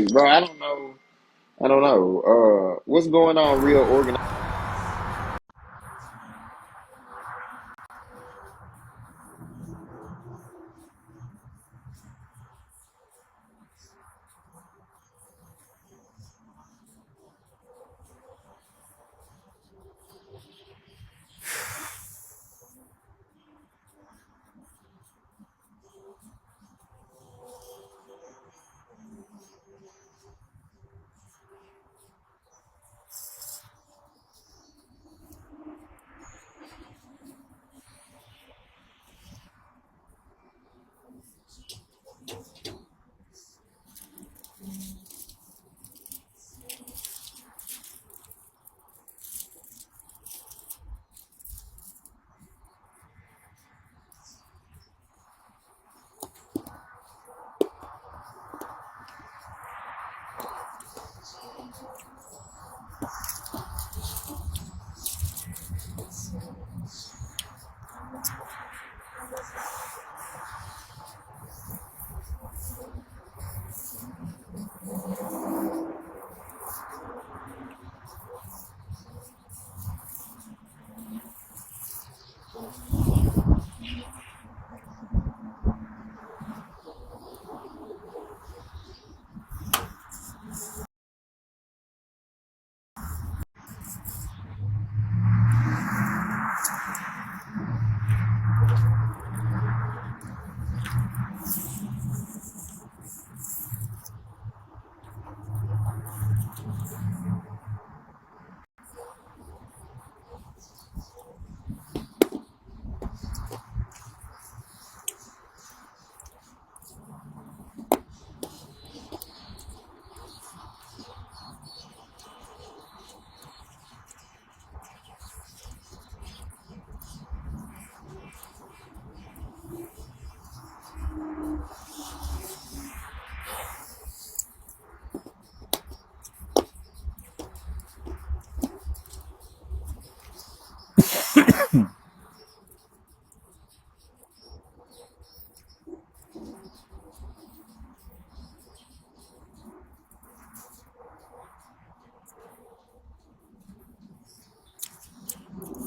bro, I don't know. I don't know. What's going on? Real organized.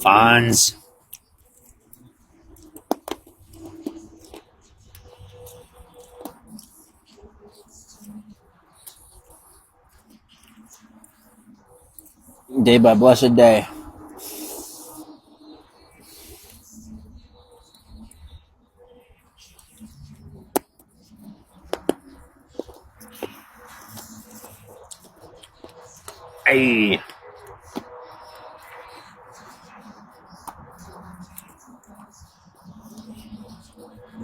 Fonz. Day by blessed day. Hey.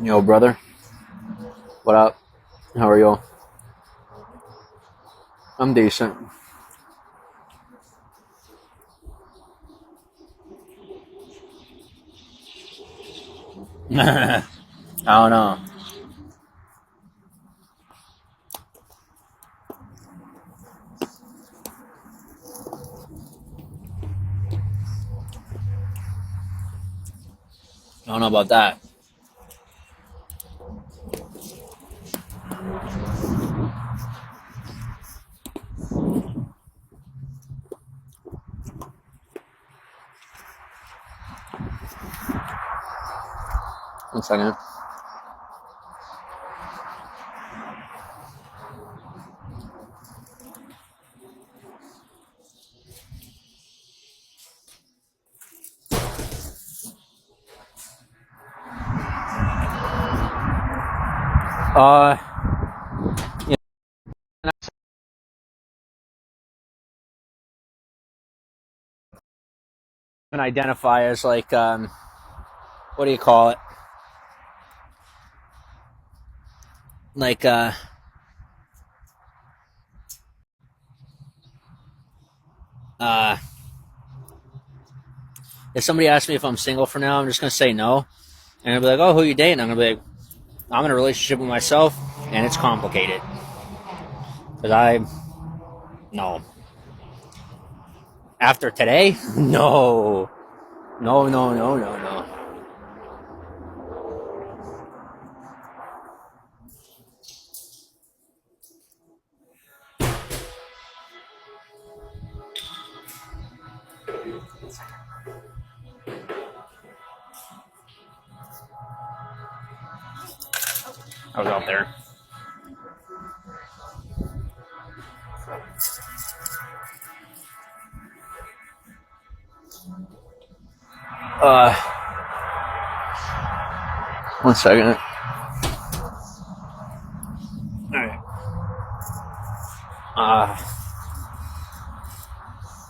Yo, brother. What up? How are you? I'm decent. I don't know. I don't know about that. One second. Uh, yeah, and identify as like what do you call it? Like uh if somebody asks me if I'm single for now, I'm just gonna say no, and I'll be like, oh, who you dating? I'm gonna be like, I'm in a relationship with myself, and it's complicated because I no. After today, no, no, no, no, no, no. I was out there. Uh, 1 second. All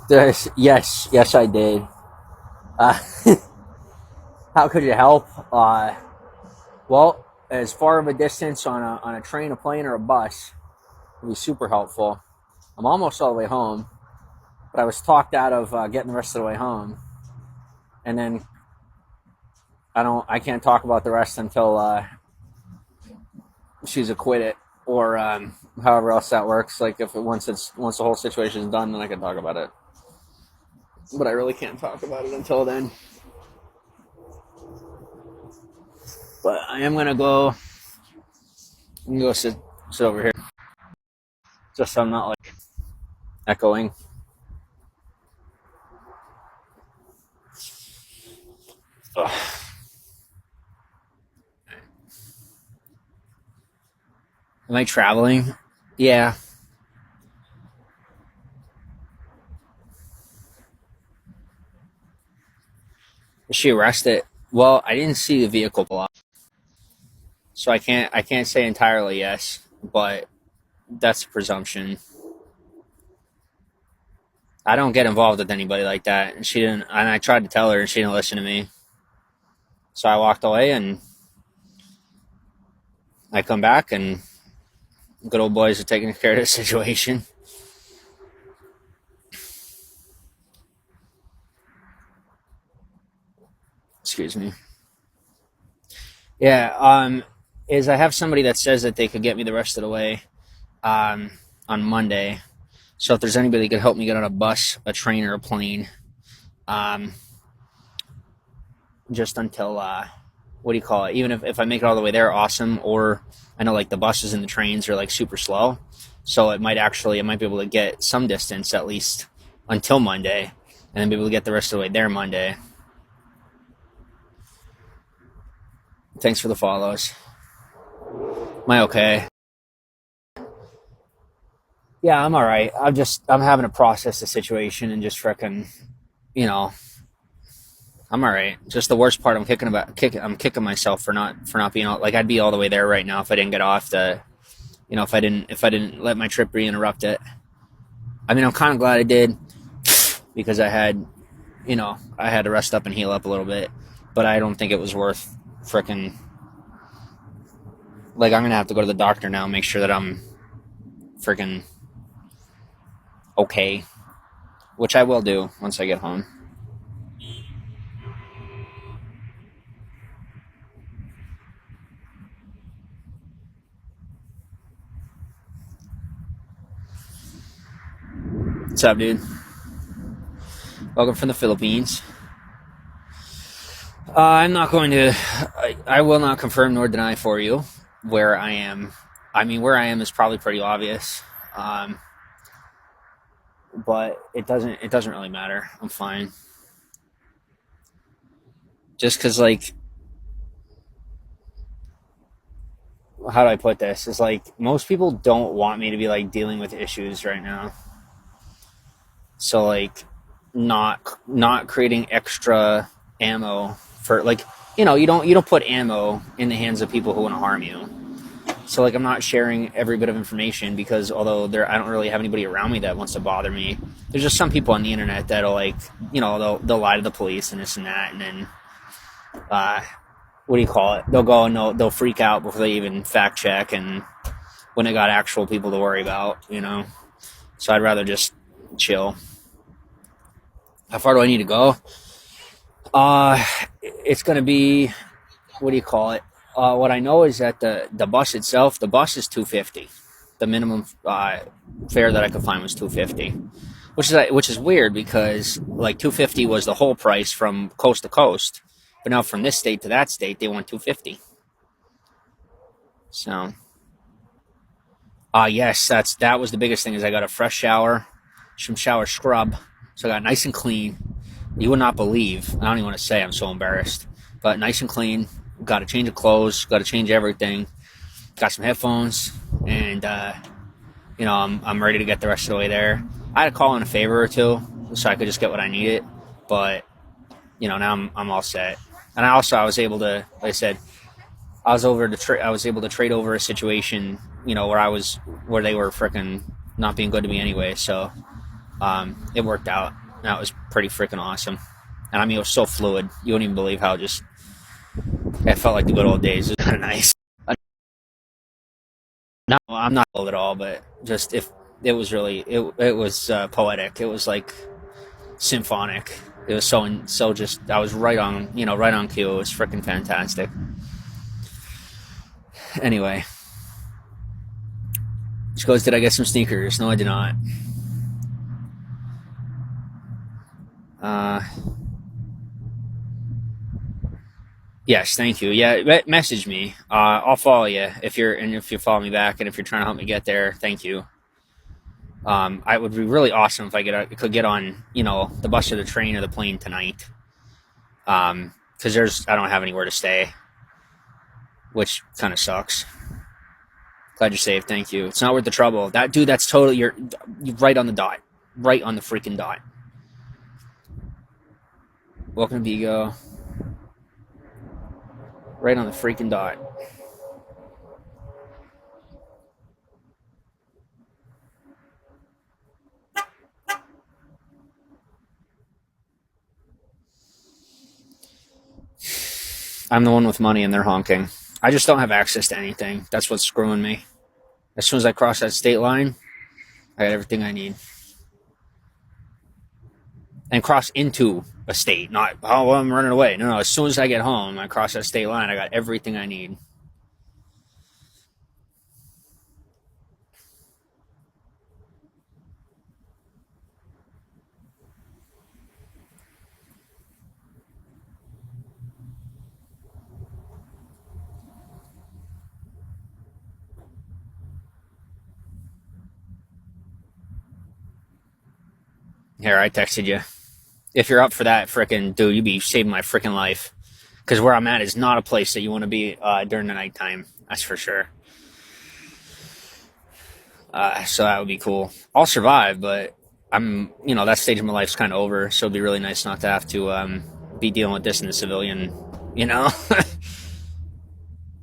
right. Yes, I did. Uh, how could you help? Well, as far of a distance on a train, a plane, or a bus would be super helpful. I'm almost all the way home, but I was talked out of getting the rest of the way home, and then I can't talk about the rest until she's acquitted, or however else that works. Like if once the whole situation is done, then I can talk about it. But I really can't talk about it until then. But I am gonna go. I'm gonna go sit over here, just so I'm not like echoing. Ugh. Am I traveling? Yeah. Is she arrested? Well, I didn't see the vehicle pull up, so I can't say entirely yes, but that's a presumption. I don't get involved with anybody like that, and she didn't. And I tried to tell her, and she didn't listen to me. So I walked away, and I come back, and good old boys are taking care of the situation. Excuse me. Yeah. Is I have somebody that says that they could get me the rest of the way, on Monday. So if there's anybody that could help me get on a bus, a train, or a plane, um, just until what do you call it? Even if I make it all the way there, awesome. Or I know like the buses and the trains are like super slow, so I might be able to get some distance at least until Monday, and then be able to get the rest of the way there Monday. Thanks for the follows. Am I okay? Yeah, I'm all right. I'm having to process the situation and just freaking, you know, I'm all right. Just the worst part, I'm kicking myself for not being like I'd be all the way there right now if I didn't get off the, if I didn't let my trip re-interrupt it. I mean, I'm kind of glad I did because I had to rest up and heal up a little bit, but I don't think it was worth freaking. Like I'm gonna have to go to the doctor now and make sure that I'm freaking okay, which I will do once I get home. What's up, dude? Welcome from the Philippines. I'm not going to. I will not confirm nor deny for you where I am. I mean, where I am is probably pretty obvious, but it doesn't really matter. I'm fine. Just because, like, how do I put this? Is like most people don't want me to be like dealing with issues right now. So like, not creating extra ammo for like, you don't put ammo in the hands of people who want to harm you. So like I'm not sharing every bit of information because although I don't really have anybody around me that wants to bother me. There's just some people on the internet that'll like, they'll lie to the police and this and that, and then what do you call it? They'll go and they'll freak out before they even fact check, and when they got actual people to worry about, So I'd rather just chill. How far do I need to go? It's gonna be, what do you call it? What I know is that the bus itself, the bus is $250. The minimum fare that I could find was $250, which is weird because like $250 was the whole price from coast to coast, but now from this state to that state they want $250. So, yes, that was the biggest thing is I got a fresh shower, some shower scrub, so I got nice and clean. You would not believe. I don't even want to say. I'm so embarrassed. But nice and clean. Got to change of clothes. Got to change everything. Got some headphones, and I'm ready to get the rest of the way there. I had to call in a favor or two so I could just get what I needed, but now I'm all set. And I was able to, like I said, I was able to trade over a situation, where they were freaking not being good to me anyway. So it worked out. That was pretty freaking awesome. And I mean, it was so fluid. You wouldn't even believe how it felt like the good old days. It was kind of nice. No, I'm not old at all, but just if it was really, it was poetic. It was like symphonic. It was so just, I was right on cue. It was freaking fantastic. Anyway, she goes, "Did I get some sneakers?" No, I did not. Uh, yes, thank you. Yeah, message me. I'll follow you if you follow me back, and if you're trying to help me get there, thank you. I would be really awesome if could get on, the bus or the train or the plane tonight. Because I don't have anywhere to stay, which kind of sucks. Glad you're safe. Thank you. It's not worth the trouble. That's totally you're right on the dot, right on the freaking dot. Welcome to Vigo. Right on the freaking dot. I'm the one with money and they're honking. I just don't have access to anything. That's what's screwing me. As soon as I cross that state line, I got everything I need. And cross into a state, not, oh, well, I'm running away. No, as soon as I get home, I cross that state line, I got everything I need. Here, I texted you. If you're up for that, frickin' dude, you'd be saving my frickin' life. Because where I'm at is not a place that you want to be during the nighttime. That's for sure. So that would be cool. I'll survive, but that stage of my life's kind of over. So it'd be really nice not to have to be dealing with this in the civilian, you know?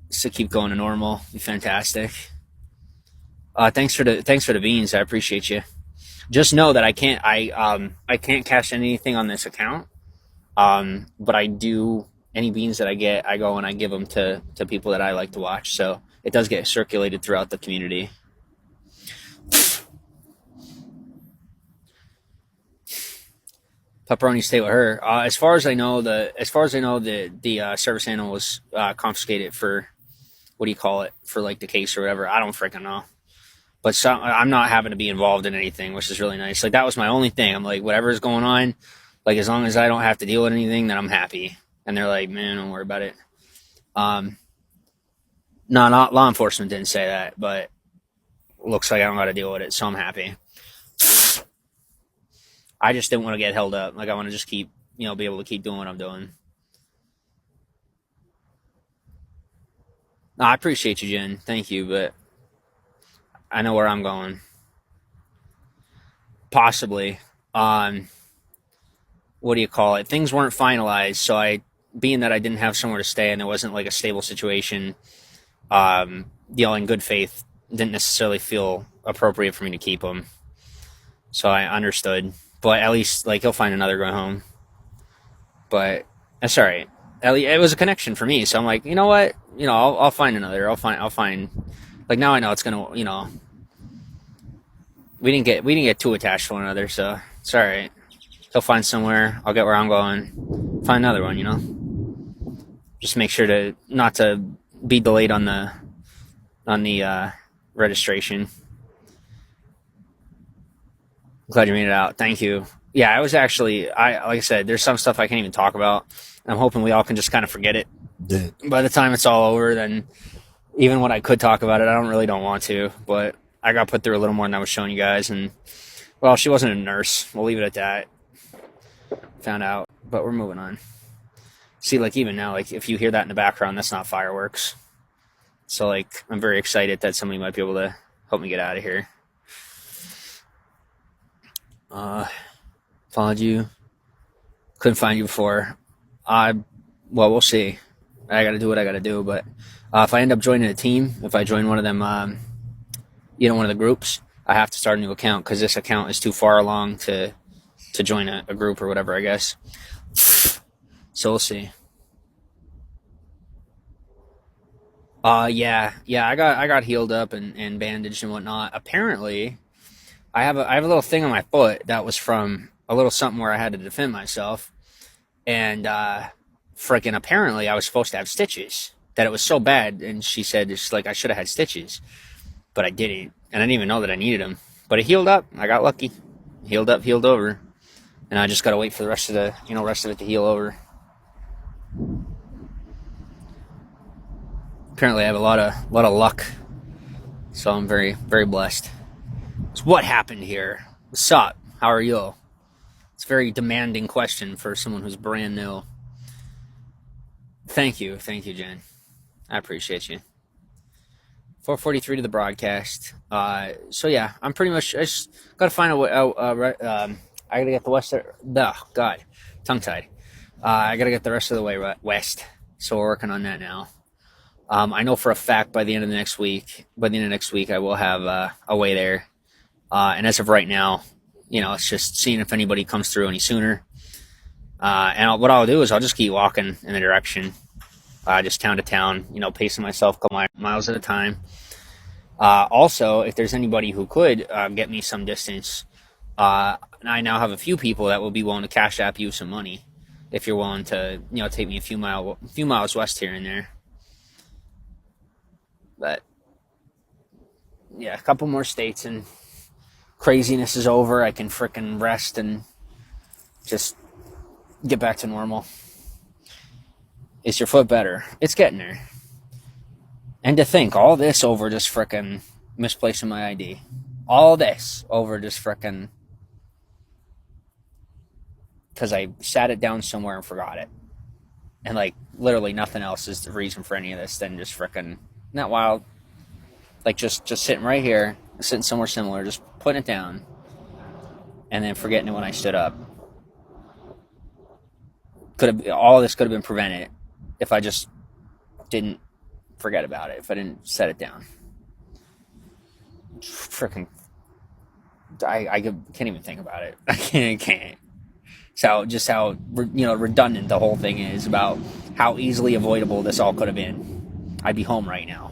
So keep going to normal. Be fantastic. Thanks for the beans. I appreciate you. Just know that I can't cash anything on this account. But I do, any beans that I get, I go and I give them to people that I like to watch. So it does get circulated throughout the community. Pepperoni stay with her. As far as I know, the service animal was confiscated for, what do you call it, for like the case or whatever. I don't freaking know. But I'm not having to be involved in anything, which is really nice. Like, that was my only thing. I'm like, whatever's going on, like, as long as I don't have to deal with anything, then I'm happy. And they're like, man, don't worry about it. No, not law enforcement didn't say that, but looks like I don't got to deal with it, so I'm happy. I just didn't want to get held up. Like, I want to just keep, be able to keep doing what I'm doing. No, I appreciate you, Jen. Thank you, but I know where I'm going. Possibly. What do you call it? Things weren't finalized, so being that I didn't have somewhere to stay and it wasn't like a stable situation, in good faith, didn't necessarily feel appropriate for me to keep him. So I understood. But at least, like, he'll find another going home. But that's all right. It was a connection for me, so I'm like, you know what? I'll find another. I'll find. Like, now I know it's gonna. We didn't get too attached to one another, so it's all right. He'll find somewhere. I'll get where I'm going. Find another one. Just make sure to not to be delayed on the registration. Glad you made it out. Thank you. Yeah, I was actually, like I said, there's some stuff I can't even talk about. I'm hoping we all can just kind of forget it. Yeah. By the time it's all over, then even when I could talk about it, I don't want to. But I got put through a little more than I was showing you guys. And, well, she wasn't a nurse. We'll leave it at that. found out, but we're moving on. See, like even now, like if you hear that in the background, that's not fireworks. So like I'm very excited that somebody might be able to help me get out of here. Followed you. Couldn't find you before. Well, we'll see. I got to do what I got to do. But if I end up joining a team, if I join one of them, one of the groups, I have to start a new account because this account is too far along to join a group or whatever, I guess. So we'll see. Yeah, I got healed up and bandaged and whatnot. Apparently, I have a little thing on my foot that was from a little something where I had to defend myself, and freaking apparently I was supposed to have stitches. That it was so bad, and she said it's like I should have had stitches, but I didn't, and I didn't even know that I needed them. But it healed up. I got lucky. Healed up, healed over, and I just gotta wait for the rest of it to heal over. Apparently, I have a lot of luck, so I'm very, very blessed. So what happened here? What's up? How are you? It's a very demanding question for someone who's brand new. Thank you, Jen. I appreciate you. 4:43 to the broadcast. So yeah, I'm pretty much. I just gotta find a way. I gotta get the west. Oh God, tongue tied. I gotta get the rest of the way west. So we're working on that now. I know for a fact by the end of next week, I will have a way there. And as of right now, it's just seeing if anybody comes through any sooner. What I'll do is I'll just keep walking in the direction, just town to town, pacing myself a couple miles at a time. Also, if there's anybody who could get me some distance, I now have a few people that will be willing to cash app you some money if you're willing to, take me a few miles west here and there. But yeah, a couple more states and craziness is over. I can frickin' rest and just get back to normal. Is your foot better? It's getting there. And to think, all this over just frickin' misplacing my ID. All this over just frickin' because I sat it down somewhere and forgot it. And like literally nothing else is the reason for any of this than just frickin' not wild. Like just sitting right here, sitting somewhere similar, just putting it down, and then forgetting it when I stood up. All this could have been prevented if I just didn't forget about it. If I didn't set it down. Freaking, I can't even think about it. I can't. So just how redundant the whole thing is about how easily avoidable this all could have been. I'd be home right now.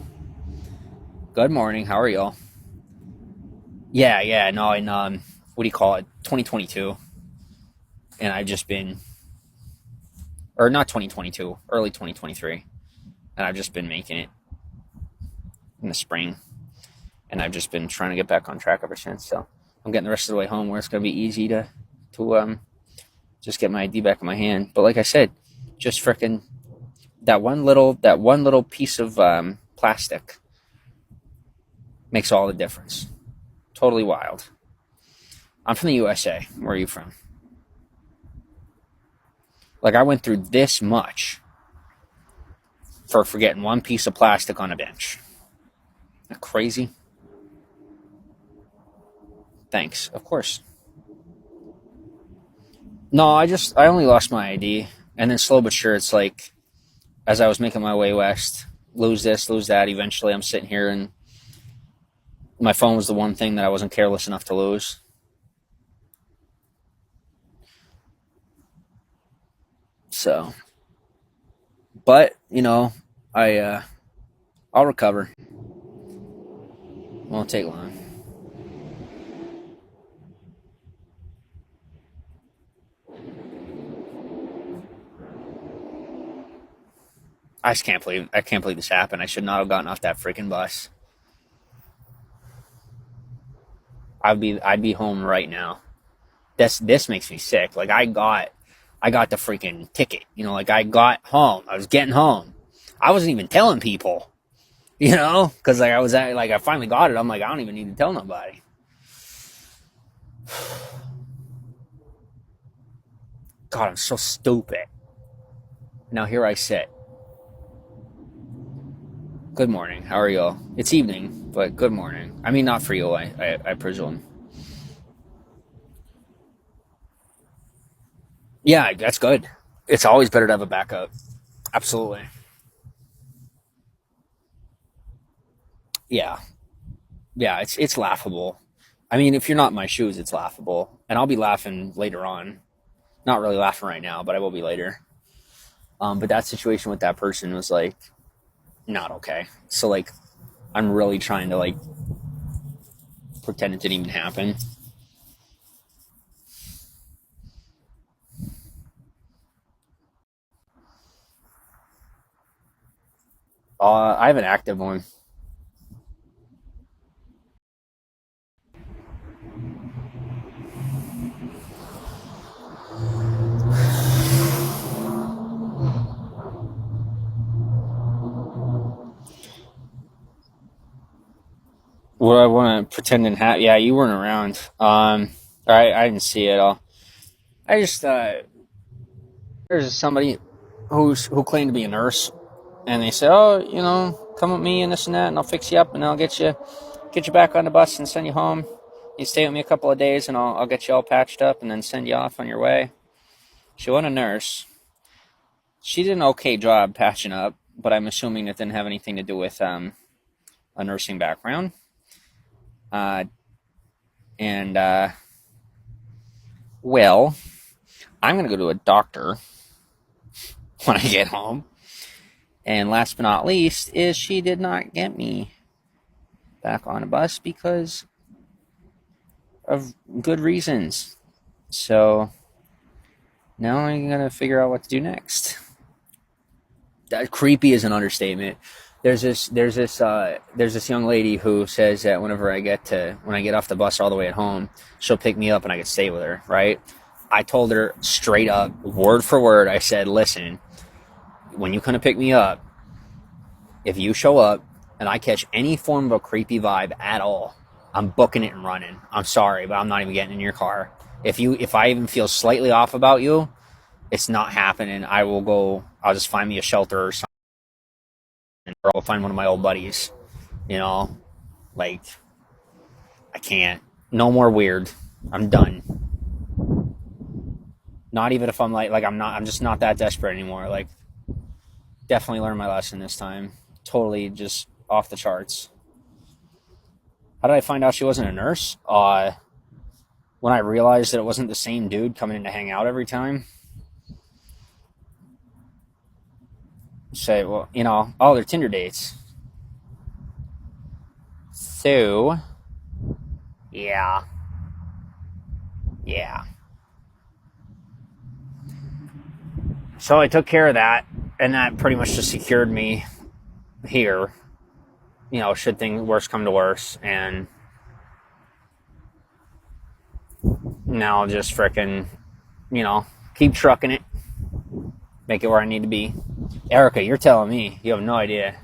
Good morning. How are y'all? Yeah. No, in what do you call it? 2022, and I've just been, or not 2022, early 2023, and I've just been making it in the spring, and I've just been trying to get back on track ever since. So I'm getting the rest of the way home where it's gonna be easy to just get my ID back in my hand. But like I said, just frickin' that one little piece of plastic makes all the difference. Totally wild. I'm from the USA. Where are you from? Like, I went through this much for forgetting one piece of plastic on a bench. Isn't that crazy? Thanks. Of course. No, I only lost my ID. And then slow but sure, it's like, as I was making my way west, lose this, lose that. Eventually, I'm sitting here and my phone was the one thing that I wasn't careless enough to lose. So, but I'll recover. Won't take long. I can't believe this happened. I should not have gotten off that freaking bus. I'd be home right now. This makes me sick. Like I got the freaking ticket. Like I got home. I was getting home. I wasn't even telling people. Because like I finally got it. I'm like, I don't even need to tell nobody. God, I'm so stupid. Now here I sit. Good morning. How are you all? It's evening, but good morning. I mean, not for you, I presume. Yeah, that's good. It's always better to have a backup. Absolutely. Yeah. Yeah, it's laughable. I mean, if you're not in my shoes, it's laughable. And I'll be laughing later on. Not really laughing right now, but I will be later. But that situation with that person was like not okay. So like I'm really trying to like pretend it didn't even happen. I have an active one. What I want to pretend and have? Yeah, you weren't around. I didn't see it all. I just there's somebody who claimed to be a nurse, and they said, "Oh, come with me and this and that, and I'll fix you up, and I'll get you back on the bus and send you home. You stay with me a couple of days, and I'll get you all patched up, and then send you off on your way." She wasn't a nurse. She did an okay job patching up, but I'm assuming it didn't have anything to do with a nursing background. Uh, and well, I'm gonna go to a doctor when I get home. And last but not least is she did not get me back on a bus because of good reasons. So now I'm gonna figure out what to do next. That creepy is an understatement. There's this young lady who says that when I get off the bus all the way at home, she'll pick me up and I can stay with her, right? I told her straight up, word for word, I said, listen, when you come to pick me up, if you show up and I catch any form of a creepy vibe at all, I'm booking it and running. I'm sorry, but I'm not even getting in your car. If I even feel slightly off about you, it's not happening. I'll just find me a shelter or something, or I'll find one of my old buddies. You know, like, I can't. No more weird. I'm done. Not even if I'm just not that desperate anymore. Like, definitely learned my lesson this time. Totally just off the charts. How did I find out she wasn't a nurse? When I realized that it wasn't the same dude coming in to hang out every time. Say, well, oh, they're Tinder dates. So, yeah. Yeah. So I took care of that, and that pretty much just secured me here. Should things worse come to worse, and now I'll just frickin', keep trucking it, make it where I need to be. Erica, you're telling me you have no idea.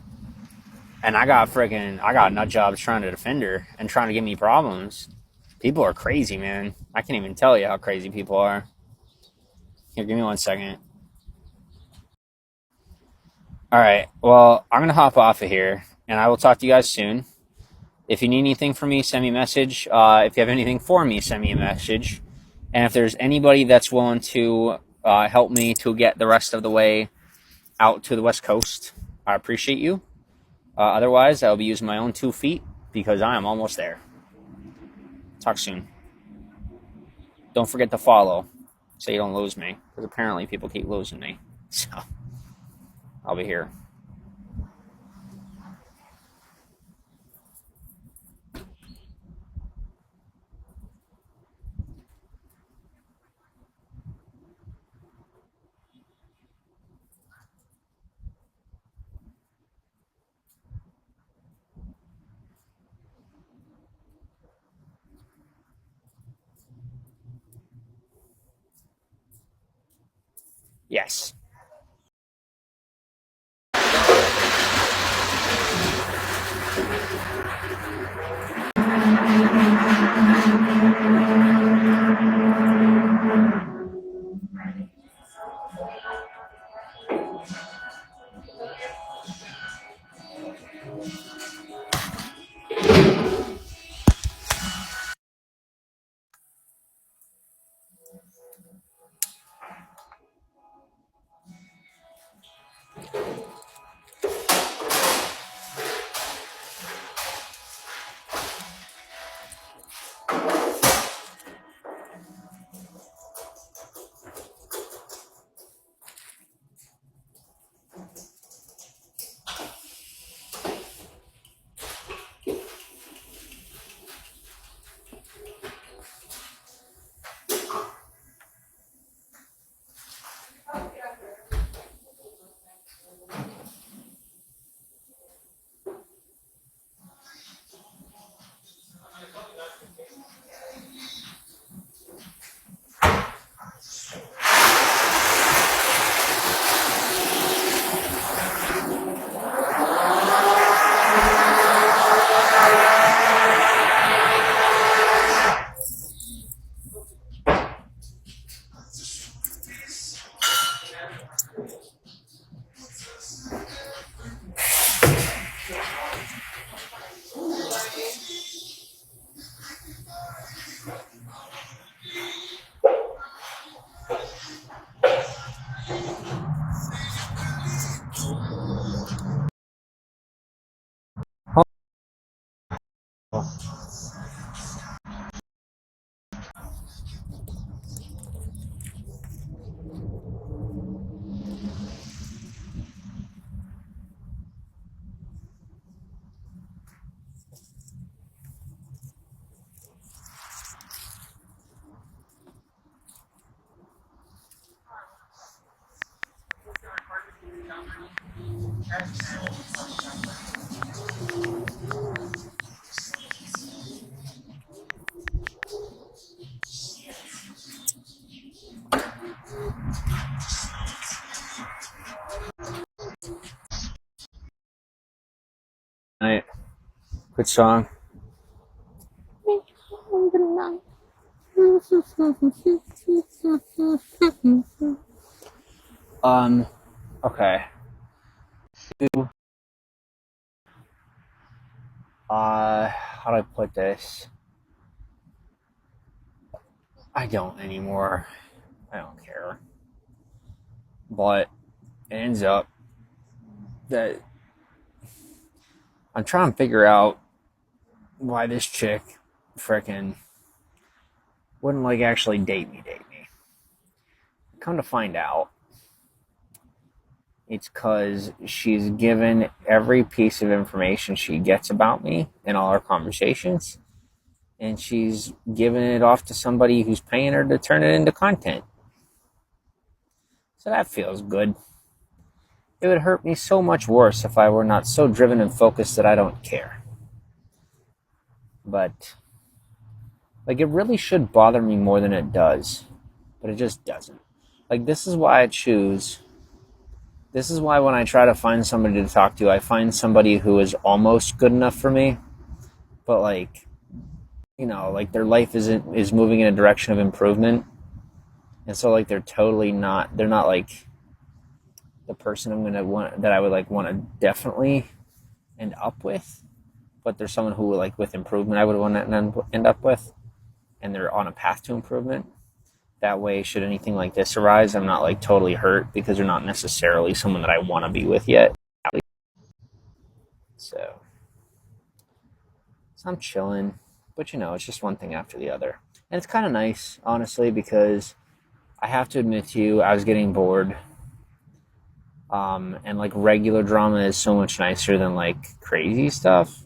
And I got nut jobs trying to defend her and trying to give me problems. People are crazy, man. I can't even tell you how crazy people are. Here, give me 1 second. All right. Well, I'm going to hop off of here, and I will talk to you guys soon. If you need anything from me, send me a message. If you have anything for me, send me a message. And if there's anybody that's willing to help me to get the rest of the way out to the West Coast, I appreciate you. Otherwise, I'll be using my own 2 feet because I am almost there. Talk soon. Don't forget to follow so you don't lose me, because apparently people keep losing me. So I'll be here. Yes. Night. Good song. Okay. How do I put this? I don't anymore. I don't care. But it ends up that I'm trying to figure out why this chick frickin' wouldn't like actually date me. Come to find out, it's because she's given every piece of information she gets about me in all our conversations, and she's given it off to somebody who's paying her to turn it into content. So that feels good. It would hurt me so much worse if I were not so driven and focused that I don't care. But, like, it really should bother me more than it does. But it just doesn't. Like, this is why when I try to find somebody to talk to, I find somebody who is almost good enough for me, but like, you know, like their life is moving in a direction of improvement. And so like they're not like the person I would like want to definitely end up with, but there's someone who like with improvement I would want to end up with, and they're on a path to improvement. That way, should anything like this arise, I'm not like totally hurt because they're not necessarily someone that I want to be with yet. So I'm chilling, but you know, it's just one thing after the other. And it's kind of nice, honestly, because I have to admit to you, I was getting bored. And like regular drama is so much nicer than like crazy stuff.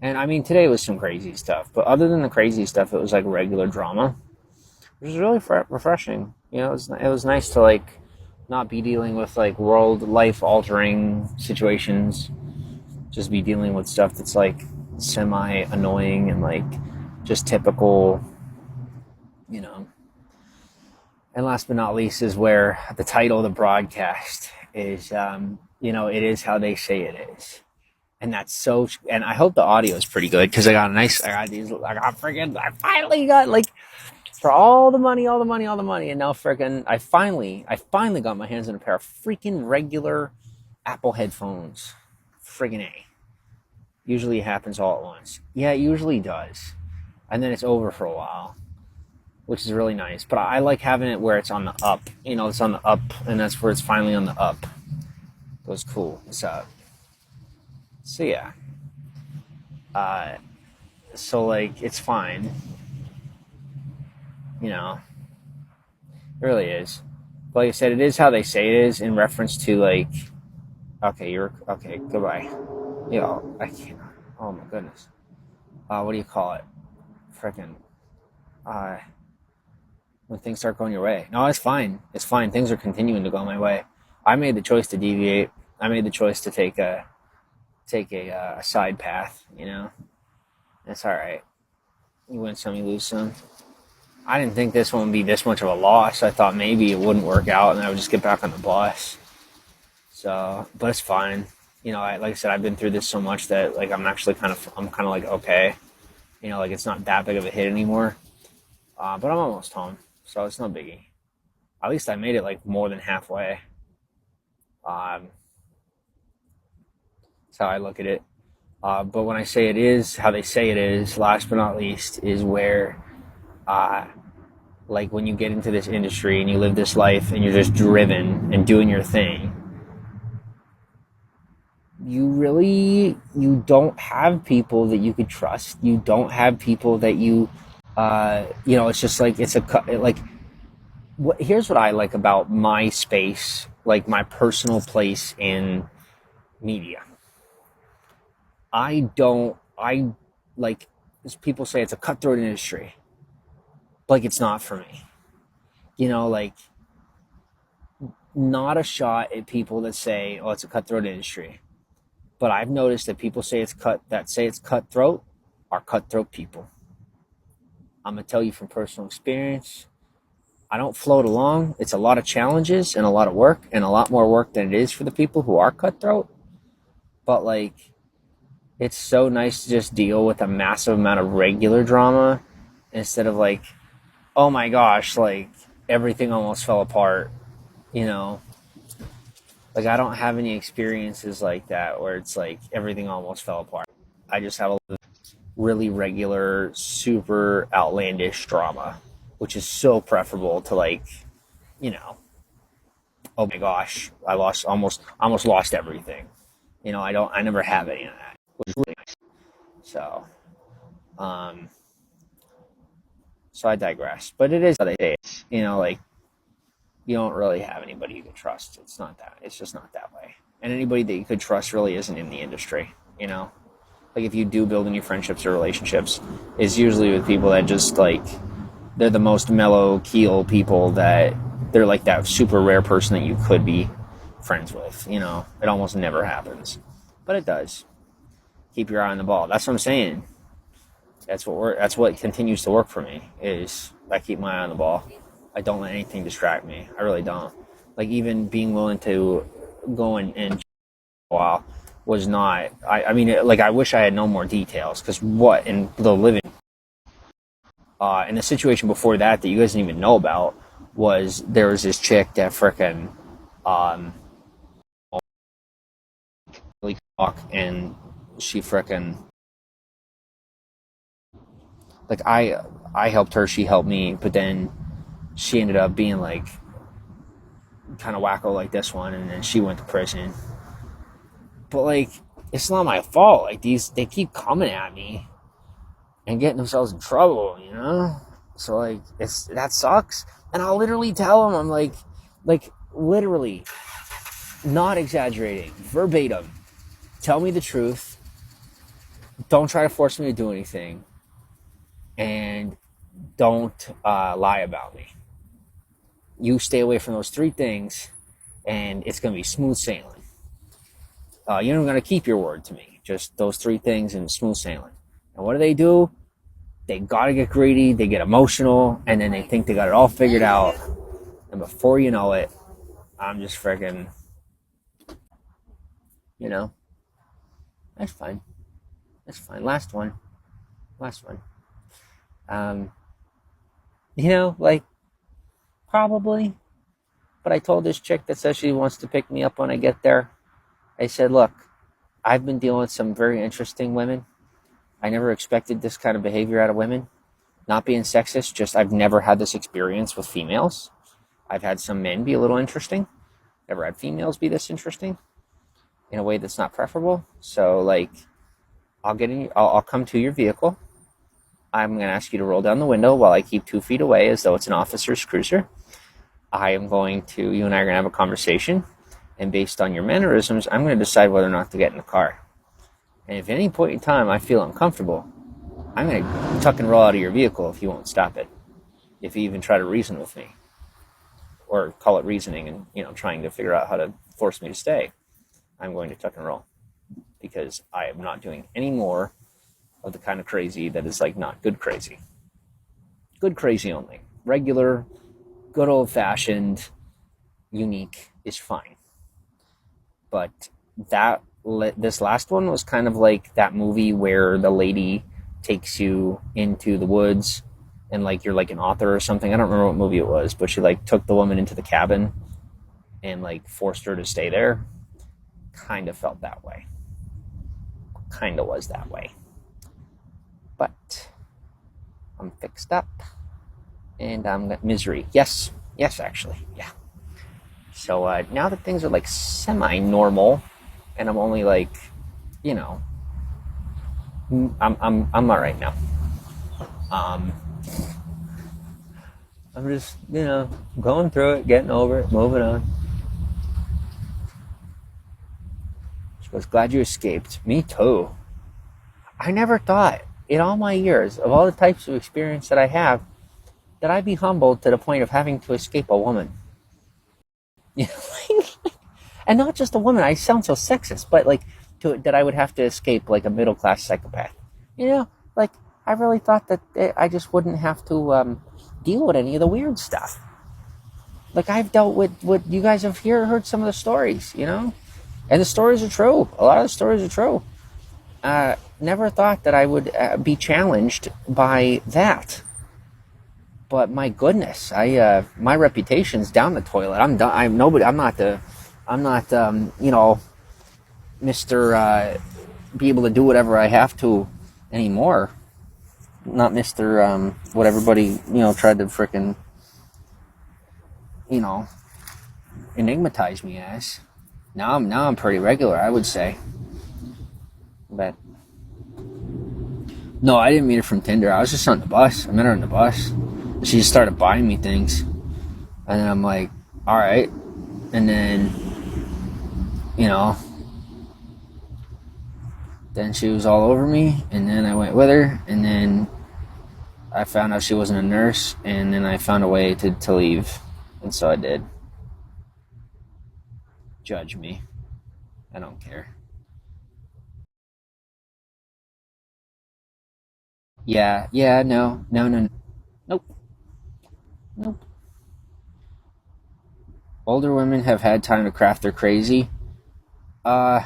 And I mean, today was some crazy stuff, but other than the crazy stuff, it was like regular drama, which was really refreshing. You know, it was nice to like not be dealing with like life altering situations, just be dealing with stuff that's like semi annoying and like just typical, you know. And last but not least is where the title of the broadcast is, you know, it is how they say it is. And that's so, and I hope the audio is pretty good because I finally got like, for all the money, and now freaking, I finally got my hands on a pair of freaking regular Apple headphones. Friggin' A. Usually it happens all at once. Yeah, it usually does. And then it's over for a while, which is really nice. But I like having it where it's on the up. You know, it's on the up, and that's where it's finally on the up. It was cool. So yeah. So like, it's fine. You know, it really is. But like I said, it is how they say it is in reference to like, okay, goodbye. You know, I can't. Oh my goodness. What do you call it? Frickin'. When things start going your way. No, it's fine. It's fine. Things are continuing to go my way. I made the choice to deviate. I made the choice to take a side path. You know, it's all right. You win some, you lose some. I didn't think this one would be this much of a loss. I thought maybe it wouldn't work out, and I would just get back on the bus. So, but it's fine. You know, like I said, I've been through this so much that like I'm kind of like okay. You know, like it's not that big of a hit anymore. But I'm almost home, so it's no biggie. At least I made it like more than halfway. That's how I look at it. But when I say it is how they say it is, last but not least, is where, like when you get into this industry and you live this life and you're just driven and doing your thing, you don't have people that you could trust. You don't have people that it's just like it's like here's what I like about my space, like my personal place in media. I like, as people say, it's a cutthroat industry. Like, it's not for me. Like, not a shot at people that say, "Oh, it's a cutthroat industry." But I've noticed that people say it's cutthroat are cutthroat people. I'm gonna tell you from personal experience. I don't float along. It's a lot of challenges and a lot of work, and a lot more work than it is for the people who are cutthroat. But like, it's so nice to just deal with a massive amount of regular drama instead of like, oh my gosh, like everything almost fell apart, you know? Like, I don't have any experiences like that where it's like everything almost fell apart. I just have a really regular, super outlandish drama, which is so preferable to like, you know, oh my gosh, I almost lost everything. I never have any of that, which is really nice. So, um, so I digress. But it is how they say it. Like, you don't really have anybody you can trust. It's not that. It's just not that way. And anybody that you could trust really isn't in the industry. Like, if you do build any friendships or relationships, it's usually with people that just like, they're the most mellow keel people, that they're like that super rare person that you could be friends with. It almost never happens, but it does. Keep your eye on the ball. That's what I'm saying. That's what continues to work for me, is I keep my eye on the ball. I don't let anything distract me. I really don't. Like, even being willing to go and a while was not. I mean, like, I wish I had known more details, because what in the living in the situation before that you guys didn't even know about, was there was this chick that frickin' um really talk, and she frickin' like, I helped her, she helped me, but then she ended up being like kind of wacko like this one, and then she went to prison. But like, it's not my fault. Like, they keep coming at me and getting themselves in trouble. So like, that sucks. And I'll literally tell them, I'm like literally, not exaggerating, verbatim, tell me the truth. Don't try to force me to do anything, and don't lie about me. You stay away from those three things, and it's going to be smooth sailing. You're not going to keep your word to me. Just those three things and smooth sailing. And what do? They got to get greedy, they get emotional, and then they think they got it all figured out. And before you know it, I'm just freaking, you know, that's fine. That's fine. Last one. Um, like, probably. But I told this chick that says she wants to pick me up when I get there, I said, look, I've been dealing with some very interesting women. I never expected this kind of behavior out of women. Not being sexist, just I've never had this experience with females. I've had some men be a little interesting. Never had females be this interesting in a way that's not preferable. So, like, I'll come to your vehicle. I'm going to ask you to roll down the window while I keep 2 feet away as though it's an officer's cruiser. You and I are going to have a conversation. And based on your mannerisms, I'm going to decide whether or not to get in the car. And if at any point in time I feel uncomfortable, I'm going to tuck and roll out of your vehicle if you won't stop it. If you even try to reason with me. Or call it reasoning and, trying to figure out how to force me to stay. I'm going to tuck and roll. Because I am not doing any more of the kind of crazy that is, like, not good crazy. Good crazy only. Regular, good old-fashioned, unique is fine. But this last one was kind of like that movie where the lady takes you into the woods and, like, you're like an author or something. I don't remember what movie it was, but she, like, took the woman into the cabin and, like, forced her to stay there. Kind of felt that way. Kind of was that way. But I'm fixed up and I'm got misery. Yes, actually, yeah. So now that things are, like, semi-normal, and I'm only like, you know, I'm all right now. Um, I'm just, going through it, getting over it, moving on. She goes, glad you escaped. Me too. I never thought in all my years of all the types of experience that I have that I'd be humbled to the point of having to escape a woman. You know, and not just a woman. I sound so sexist, but like that I would have to escape like a middle class psychopath. You know, like I really thought that I just wouldn't have to deal with any of the weird stuff. Like I've dealt with what you guys have heard some of the stories, and the stories are true. A lot of the stories are true. Never thought that I would be challenged by that. But my goodness, my reputation's down the toilet. I'm done. I'm nobody. I'm not. Mr. Be able to do whatever I have to anymore. Not Mr. What everybody tried to frickin' enigmatize me as. Now I'm pretty regular, I would say. But no, I didn't meet her from Tinder. I was just on the bus. I met her on the bus. She just started buying me things, and then I'm like, all right. And then, then she was all over me, and then I went with her, and then I found out she wasn't a nurse, and then I found a way to leave, and so I did. Judge me. I don't care. Yeah, no, no, no, no. Nope, nope. Older women have had time to craft their crazy. Uh,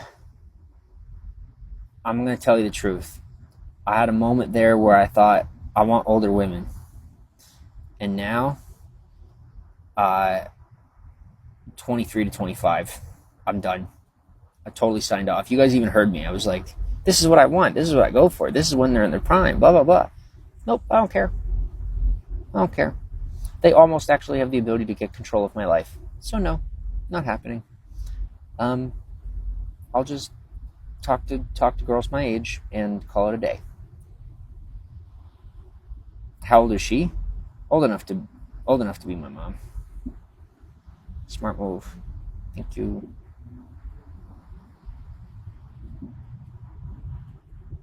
I'm gonna tell you the truth. I had a moment there where I thought I want older women, and now, uh, 23 to 25, I'm done. I totally signed off. You guys even heard me. I was like, this is what I want. This is what I go for. This is when they're in their prime. Blah blah blah. Nope, I don't care. I don't care. They almost actually have the ability to get control of my life. So no, not happening. Um, I'll just talk to girls my age and call it a day. How old is she? Old enough to be my mom. Smart move. Thank you.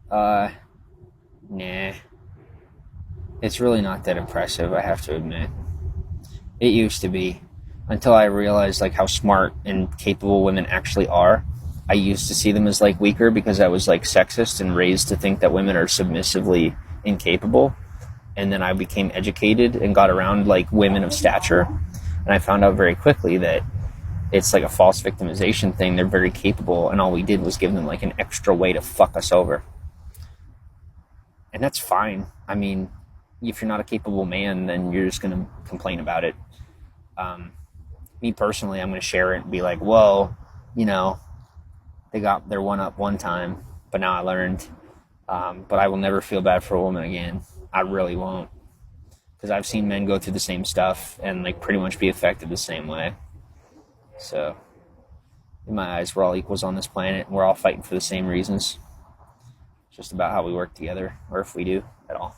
Uh, nah. It's really not that impressive, I have to admit. It used to be. Until I realized like how smart and capable women actually are. I used to see them as like weaker because I was like sexist and raised to think that women are submissively incapable. And then I became educated and got around like women of stature. And I found out very quickly that it's like a false victimization thing. They're very capable, and all we did was give them like an extra way to fuck us over. And that's fine. I mean, if you're not a capable man, then you're just going to complain about it. Me personally, I'm going to share it and be like, whoa, they got their one up one time, but now I learned. But I will never feel bad for a woman again. I really won't. Because I've seen men go through the same stuff and like pretty much be affected the same way. So, in my eyes, we're all equals on this planet, and we're all fighting for the same reasons. It's just about how we work together, or if we do at all.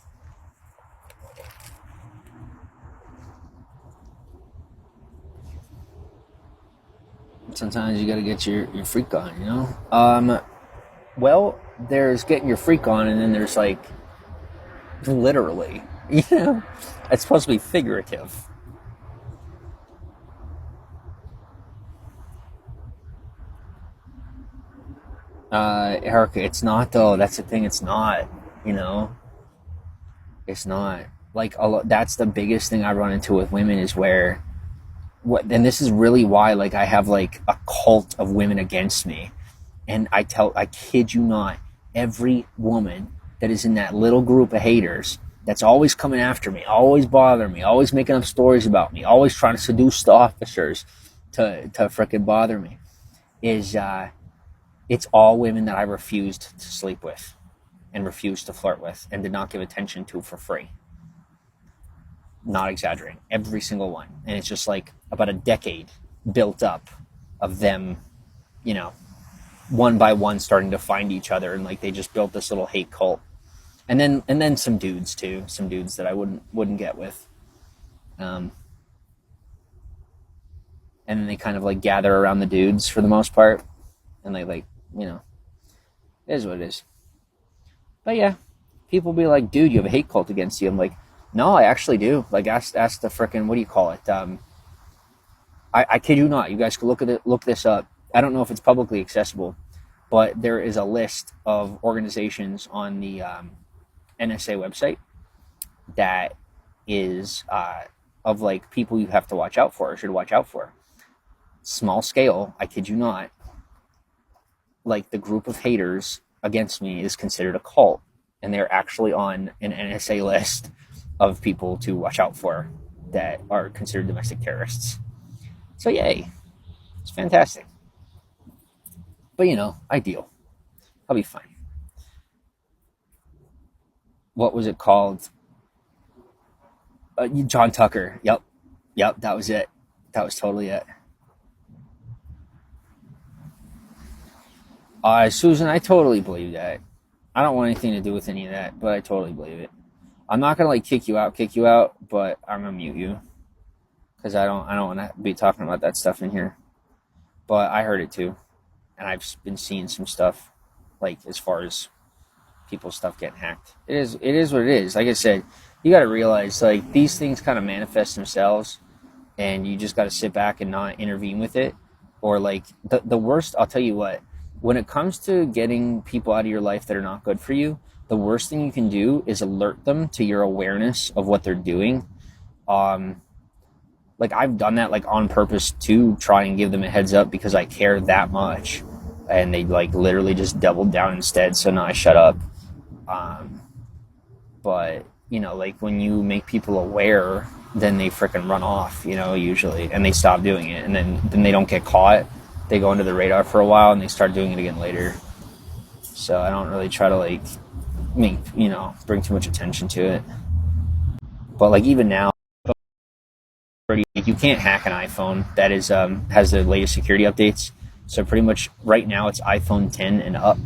Sometimes you gotta get your freak on, Well, there's getting your freak on, and then there's like, literally, it's supposed to be figurative. Erica, it's not though. That's the thing. It's not. It's not. Like that's the biggest thing I run into with women is where, and this is really why like I have like a cult of women against me, and I kid you not, every woman that is in that little group of haters that's always coming after me, always bothering me, always making up stories about me, always trying to seduce the officers to frickin' bother me, is it's all women that I refused to sleep with and refused to flirt with and did not give attention to for free. Not exaggerating. Every single one. And it's just like about a decade built up of them, one by one starting to find each other, and like they just built this little hate cult. And then some dudes too, some dudes that I wouldn't get with. Um, and then they kind of like gather around the dudes for the most part, and they like, you know, it is what it is. But yeah, people be like, dude, you have a hate cult against you. I'm like, no, I actually do. Like, ask the frickin', what do you call it? I kid you not. You guys can look this up. I don't know if it's publicly accessible, but there is a list of organizations on the NSA website that is of like people you have to watch out for or should watch out for. Small scale, I kid you not. Like the group of haters against me is considered a cult, and they're actually on an NSA list of people to watch out for that are considered domestic terrorists. So yay, it's fantastic. But ideal. I'll be fine. What was it called? John Tucker. Yep, that was it. That was totally it. Susan, I totally believe that. I don't want anything to do with any of that, but I totally believe it. I'm not gonna like kick you out, but I'm gonna mute you because I don't want to be talking about that stuff in here. But I heard it too, and I've been seeing some stuff, like as far as people's stuff getting hacked. It is what it is. Like I said, you got to realize like these things kind of manifest themselves, and you just got to sit back and not intervene with it. Or like the worst, I'll tell you what, when it comes to getting people out of your life that are not good for you, the worst thing you can do is alert them to your awareness of what they're doing. Um, like I've done that like on purpose to try and give them a heads up because I care that much, and they like literally just doubled down instead. So now I shut up. Um, but like when you make people aware, then they freaking run off, usually, and they stop doing it, and then they don't get caught. They go under the radar for a while, and they start doing it again later. So I don't really try to like make bring too much attention to it. But like even now, you can't hack an iPhone that is has the latest security updates. So pretty much right now it's iPhone 10 and up,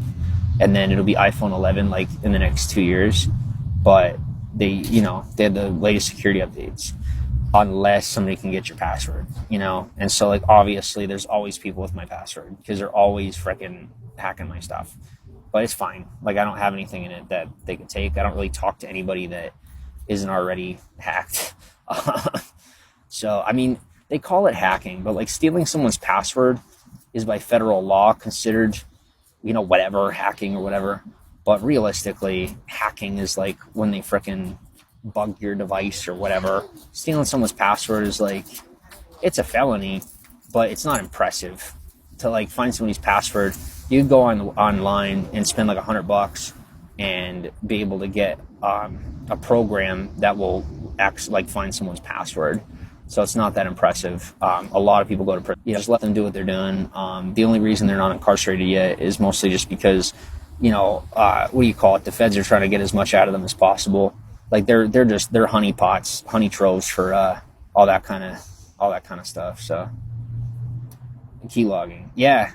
and then it'll be iPhone 11 like in the next 2 years. But they have the latest security updates unless somebody can get your password, and so like obviously there's always people with my password because they're always freaking hacking my stuff. But it's fine. Like I don't have anything in it that they can take. I don't really talk to anybody that isn't already hacked. So I mean, they call it hacking, but like stealing someone's password is by federal law considered whatever, hacking or whatever. But realistically, hacking is like when they frickin' bug your device or whatever. Stealing someone's password is like, it's a felony, but it's not impressive. To like find somebody's password, you go online and spend like $100 and be able to get a program that will actually like find someone's password. So it's not that impressive. A lot of people go to prison. Just let them do what they're doing. The only reason they're not incarcerated yet is mostly just because, what do you call it? The feds are trying to get as much out of them as possible. Like they're honey pots, honey troves for all that kind of stuff. So key logging, yeah.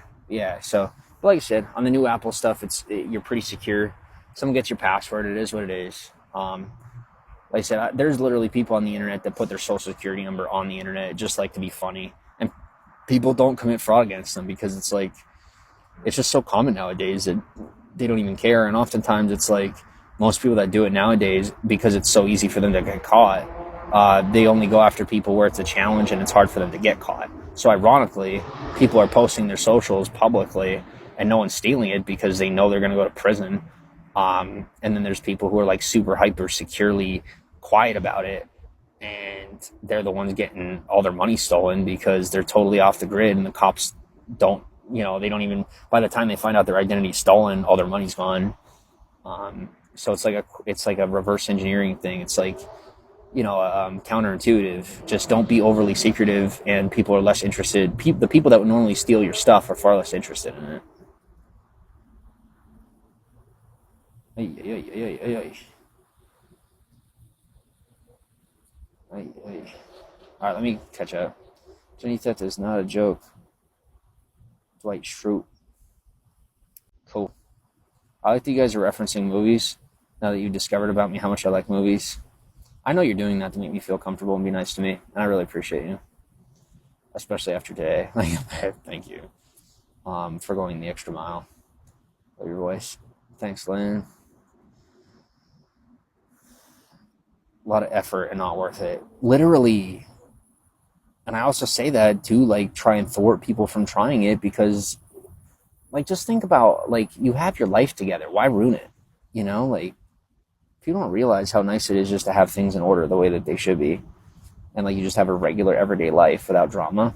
So like I said, on the new Apple stuff, you're pretty secure. Someone gets your password, it is what it is. Like I said, there's literally people on the internet that put their social security number on the internet just like to be funny, and people don't commit fraud against them because it's like it's just so common nowadays that they don't even care. And oftentimes it's like most people that do it nowadays, because it's so easy for them to get caught, they only go after people where it's a challenge and it's hard for them to get caught. So ironically, people are posting their socials publicly and no one's stealing it because they know they're going to go to prison. And then there's people who are like super hyper securely quiet about it, and they're the ones getting all their money stolen because they're totally off the grid, and the cops don't, they don't even, by the time they find out their identity's stolen, all their money's gone. So it's like a reverse engineering thing. It's like, counterintuitive. Just don't be overly secretive, and people are less interested. The people that would normally steal your stuff are far less interested in it. Ay, ay, ay, ay, ay. Ay, ay. All right, let me catch up. Jenny Theft is not a joke. Dwight Schrute. Cool. I like that you guys are referencing movies now that you've discovered about me how much I like movies. I know you're doing that to make me feel comfortable and be nice to me, and I really appreciate you, especially after today. Like, thank you for going the extra mile. Love your voice. Thanks, Lynn. A lot of effort and not worth it. Literally. And I also say that to like try and thwart people from trying it because like just think about like you have your life together. Why ruin it? You know, like if you don't realize how nice it is just to have things in order the way that they should be and like you just have a regular everyday life without drama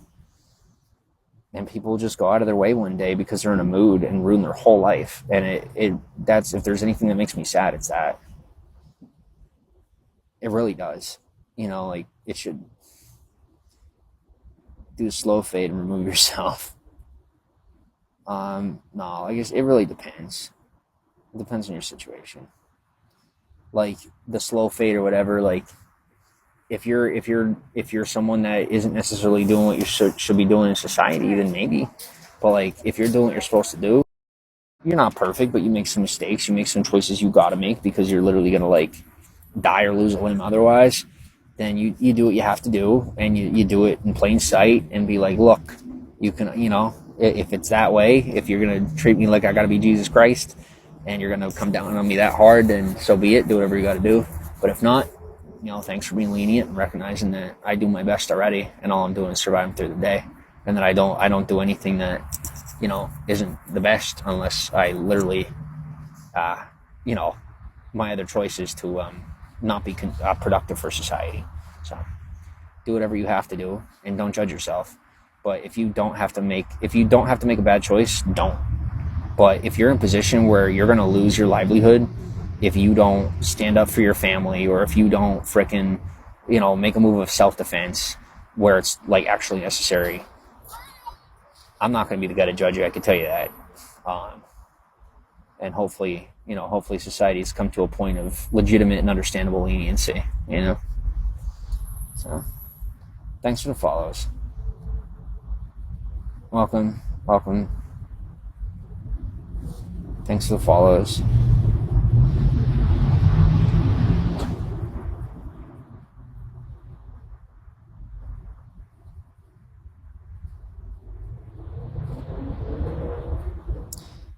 and people just go out of their way one day because they're in a mood and ruin their whole life. And that's if there's anything that makes me sad, it's that. It really does. You know, like it should do a slow fade and remove yourself. No, I guess it really depends. It depends on your situation. Like the slow fade or whatever, like if you're someone that isn't necessarily doing what you should be doing in society, then maybe. But like if you're doing what you're supposed to do, you're not perfect, but you make some mistakes, you make some choices you gotta make because you're literally gonna like die or lose a limb otherwise, then you do what you have to do and you do it in plain sight and be like, look, you can, you know, if it's that way, if you're going to treat me like I got to be Jesus Christ and you're going to come down on me that hard, then so be it, do whatever you got to do. But if not, you know, thanks for being lenient and recognizing that I do my best already and all I'm doing is surviving through the day and that I don't do anything that, you know, isn't the best unless I literally, you know, my other choice is to not be productive for society. So do whatever you have to do and don't judge yourself. But if you don't have to make a bad choice, don't. But if you're in a position where you're going to lose your livelihood if you don't stand up for your family or if you don't frickin', you know, make a move of self-defense where it's like actually necessary, I'm not going to be the guy to judge you. I can tell you that. And hopefully, you know, hopefully society's come to a point of legitimate and understandable leniency, you know? So, thanks for the follows. Welcome. Thanks for the follows.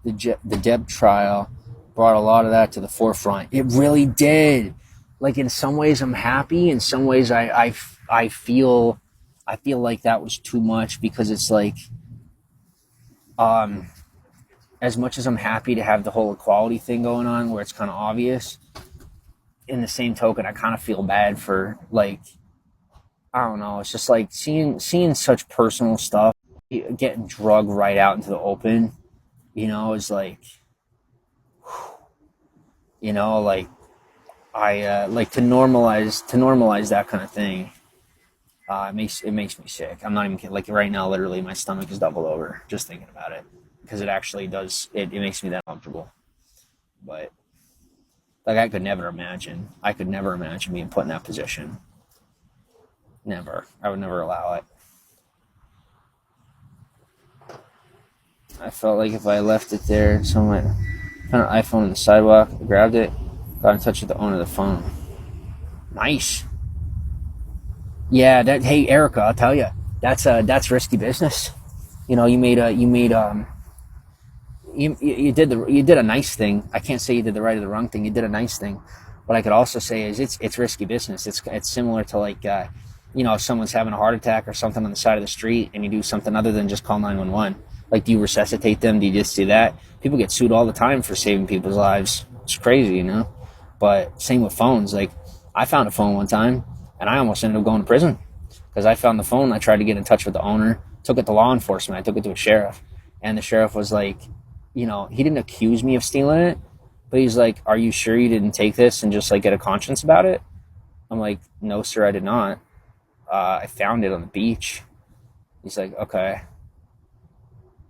The Deb trial brought a lot of that to the forefront. It really did. Like in some ways I'm happy. In some ways I feel like that was too much because it's like, as much as I'm happy to have the whole equality thing going on where it's kind of obvious, in the same token, I kind of feel bad for like, I don't know. It's just like seeing such personal stuff getting drugged right out into the open, you know, is like, you know, like I like to normalize that kind of thing. It makes me sick. I'm not even kidding. Like right now, literally, my stomach is doubled over just thinking about it because it actually does. It makes me that comfortable. But like I could never imagine being put in that position. Never. I would never allow it. I felt like if I left it there, someone found an iPhone on the sidewalk, grabbed it, got in touch with the owner of the phone. Nice. Yeah, hey Erica, I'll tell you, that's risky business. You know, you did a nice thing. I can't say you did the right or the wrong thing. You did a nice thing. What I could also say is it's risky business. It's similar to like, you know, if someone's having a heart attack or something on the side of the street and you do something other than just call 911. Like, do you resuscitate them? Do you just do that? People get sued all the time for saving people's lives. It's crazy, you know? But same with phones. Like, I found a phone one time and I almost ended up going to prison because I found the phone. I tried to get in touch with the owner, took it to law enforcement. I took it to a sheriff, and the sheriff was like, you know, he didn't accuse me of stealing it, but he's like, are you sure you didn't take this and just like get a conscience about it? I'm like, no, sir, I did not. I found it on the beach. He's like, okay,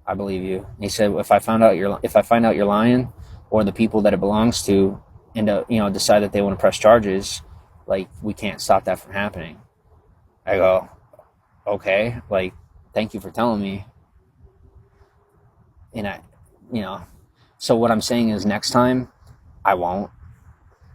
I believe you. And he said, if I find out you're lying, or the people that it belongs to end up, you know, decide that they want to press charges, like, we can't stop that from happening. I go, okay, like, thank you for telling me. And I, you know, So what I'm saying is next time I won't.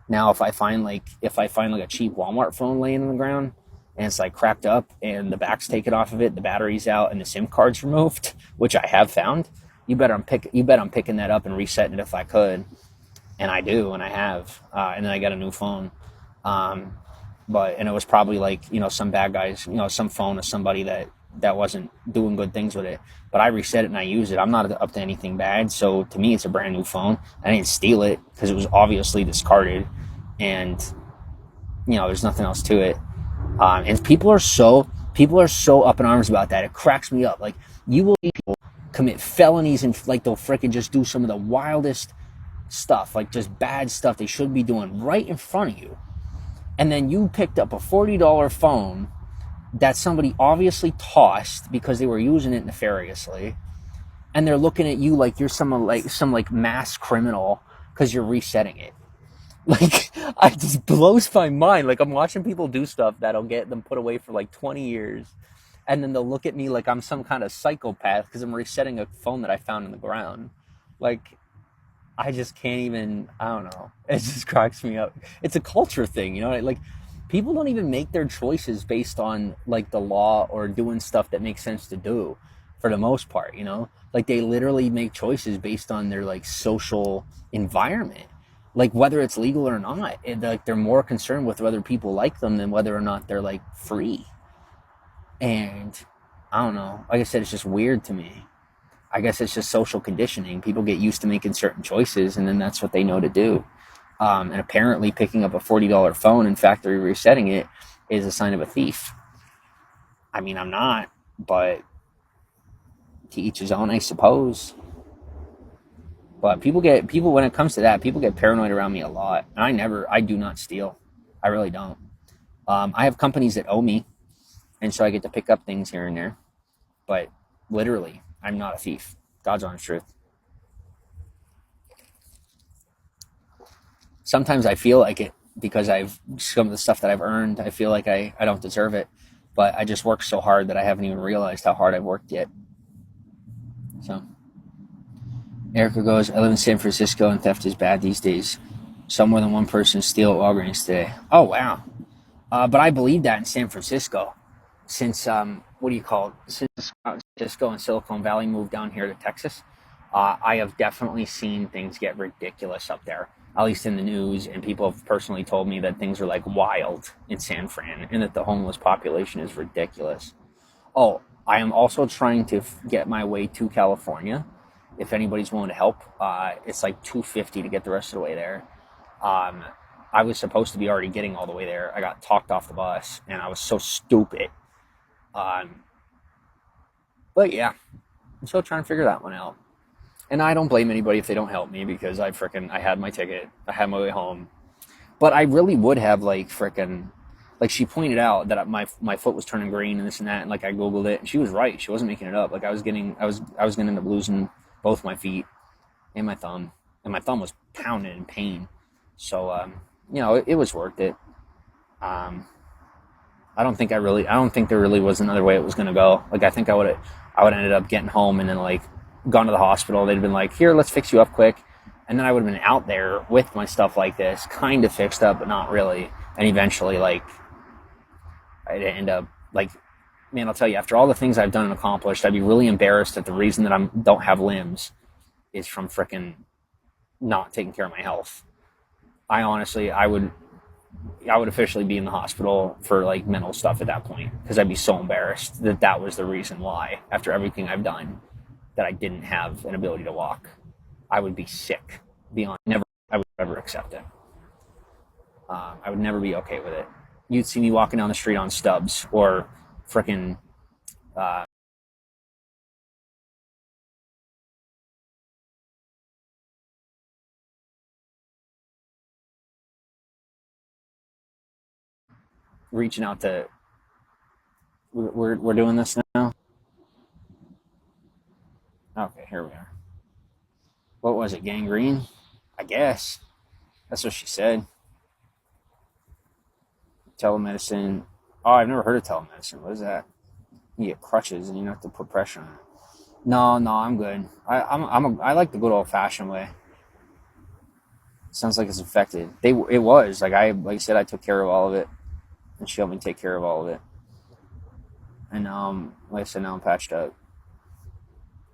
Now if I find like a cheap Walmart phone laying on the ground and it's like cracked up and the back's taken off of it, the battery's out and the SIM card's removed, which I have found, you bet I'm picking that up and resetting it if I could. And I do, and I have. And then I got a new phone. Um, and it was probably like, some bad guys, some phone of somebody that wasn't doing good things with it. But I reset it and I use it. I'm not up to anything bad. So to me, it's a brand new phone. I didn't steal it because it was obviously discarded, and there's nothing else to it. And people are so up in arms about that. It cracks me up. Like, you will see people commit felonies and like they'll freaking just do some of the wildest stuff, like just bad stuff they should be doing right in front of you. And then you picked up a $40 phone that somebody obviously tossed because they were using it nefariously, and they're looking at you like you're some like mass criminal because you're resetting it. Like, I just blows my mind. Like, I'm watching people do stuff that'll get them put away for like 20 years, and then they'll look at me like I'm some kind of psychopath because I'm resetting a phone that I found in the ground. Like, I just can't even, I don't know. It just cracks me up. It's a culture thing, Like, people don't even make their choices based on like the law or doing stuff that makes sense to do for the most part. Like, they literally make choices based on their like social environment. Like, whether it's legal or not. Like, they're more concerned with whether people like them than whether or not they're like free. And I don't know. Like I said, it's just weird to me. I guess it's just social conditioning. People get used to making certain choices, and then that's what they know to do. And apparently, picking up a $40 phone and factory resetting it is a sign of a thief. I mean, I'm not, but to each his own, I suppose. But people when it comes to that, people get paranoid around me a lot, and I do not steal. I really don't. I have companies that owe me, and so I get to pick up things here and there. But literally, I'm not a thief. God's honest truth. Sometimes I feel like it because I've some of the stuff that I've earned, I feel like I don't deserve it. But I just worked so hard that I haven't even realized how hard I've worked yet. So Erica goes, I live in San Francisco and theft is bad these days. Saw more than one person steal at Walgreens today. Oh, wow. But I believe that in San Francisco. Since, what do you call it? Since San Francisco and Silicon Valley moved down here to Texas, I have definitely seen things get ridiculous up there, at least in the news. And people have personally told me that things are like wild in San Fran and that the homeless population is ridiculous. Oh, I am also trying to get my way to California. If anybody's willing to help, it's like $250 to get the rest of the way there. Um, I was supposed to be already getting all the way there. I got talked off the bus, and I was so stupid. Um, but yeah, I'm still trying to figure that one out. And I don't blame anybody if they don't help me because I had my ticket, I had my way home. But I really would have like she pointed out that my foot was turning green and this and that, and like I googled it, and she was right. She wasn't making it up. Like, I was gonna end up losing both my feet and my thumb was pounding in pain. So it was worth it. Um, I don't think there really was another way it was gonna go. Like, I think I would ended up getting home and then like gone to the hospital. They'd have been like, here, let's fix you up quick. And then I would have been out there with my stuff like this, kind of fixed up, but not really. And eventually, like, I'd end up like, man, I'll tell you, after all the things I've done and accomplished, I'd be really embarrassed that the reason that I don't have limbs is from frickin' not taking care of my health. I would officially be in the hospital for like mental stuff at that point because I'd be so embarrassed that that was the reason why, after everything I've done, that I didn't have an ability to walk. I would be sick beyond never. I would never accept it. I would never be okay with it. You'd see me walking down the street on stubs or frickin' uh, reaching out to. We're doing this now. Okay, here we are. What was it? Gangrene? I guess that's what she said. Telemedicine. Oh, I've never heard of telemedicine. What is that? You get crutches and you have to put pressure on it. No, no, I'm good. I like the good old fashioned way. Sounds like it's infected. It was like I said, I took care of all of it, and she helped me take care of all of it. And like I said, now I'm patched up.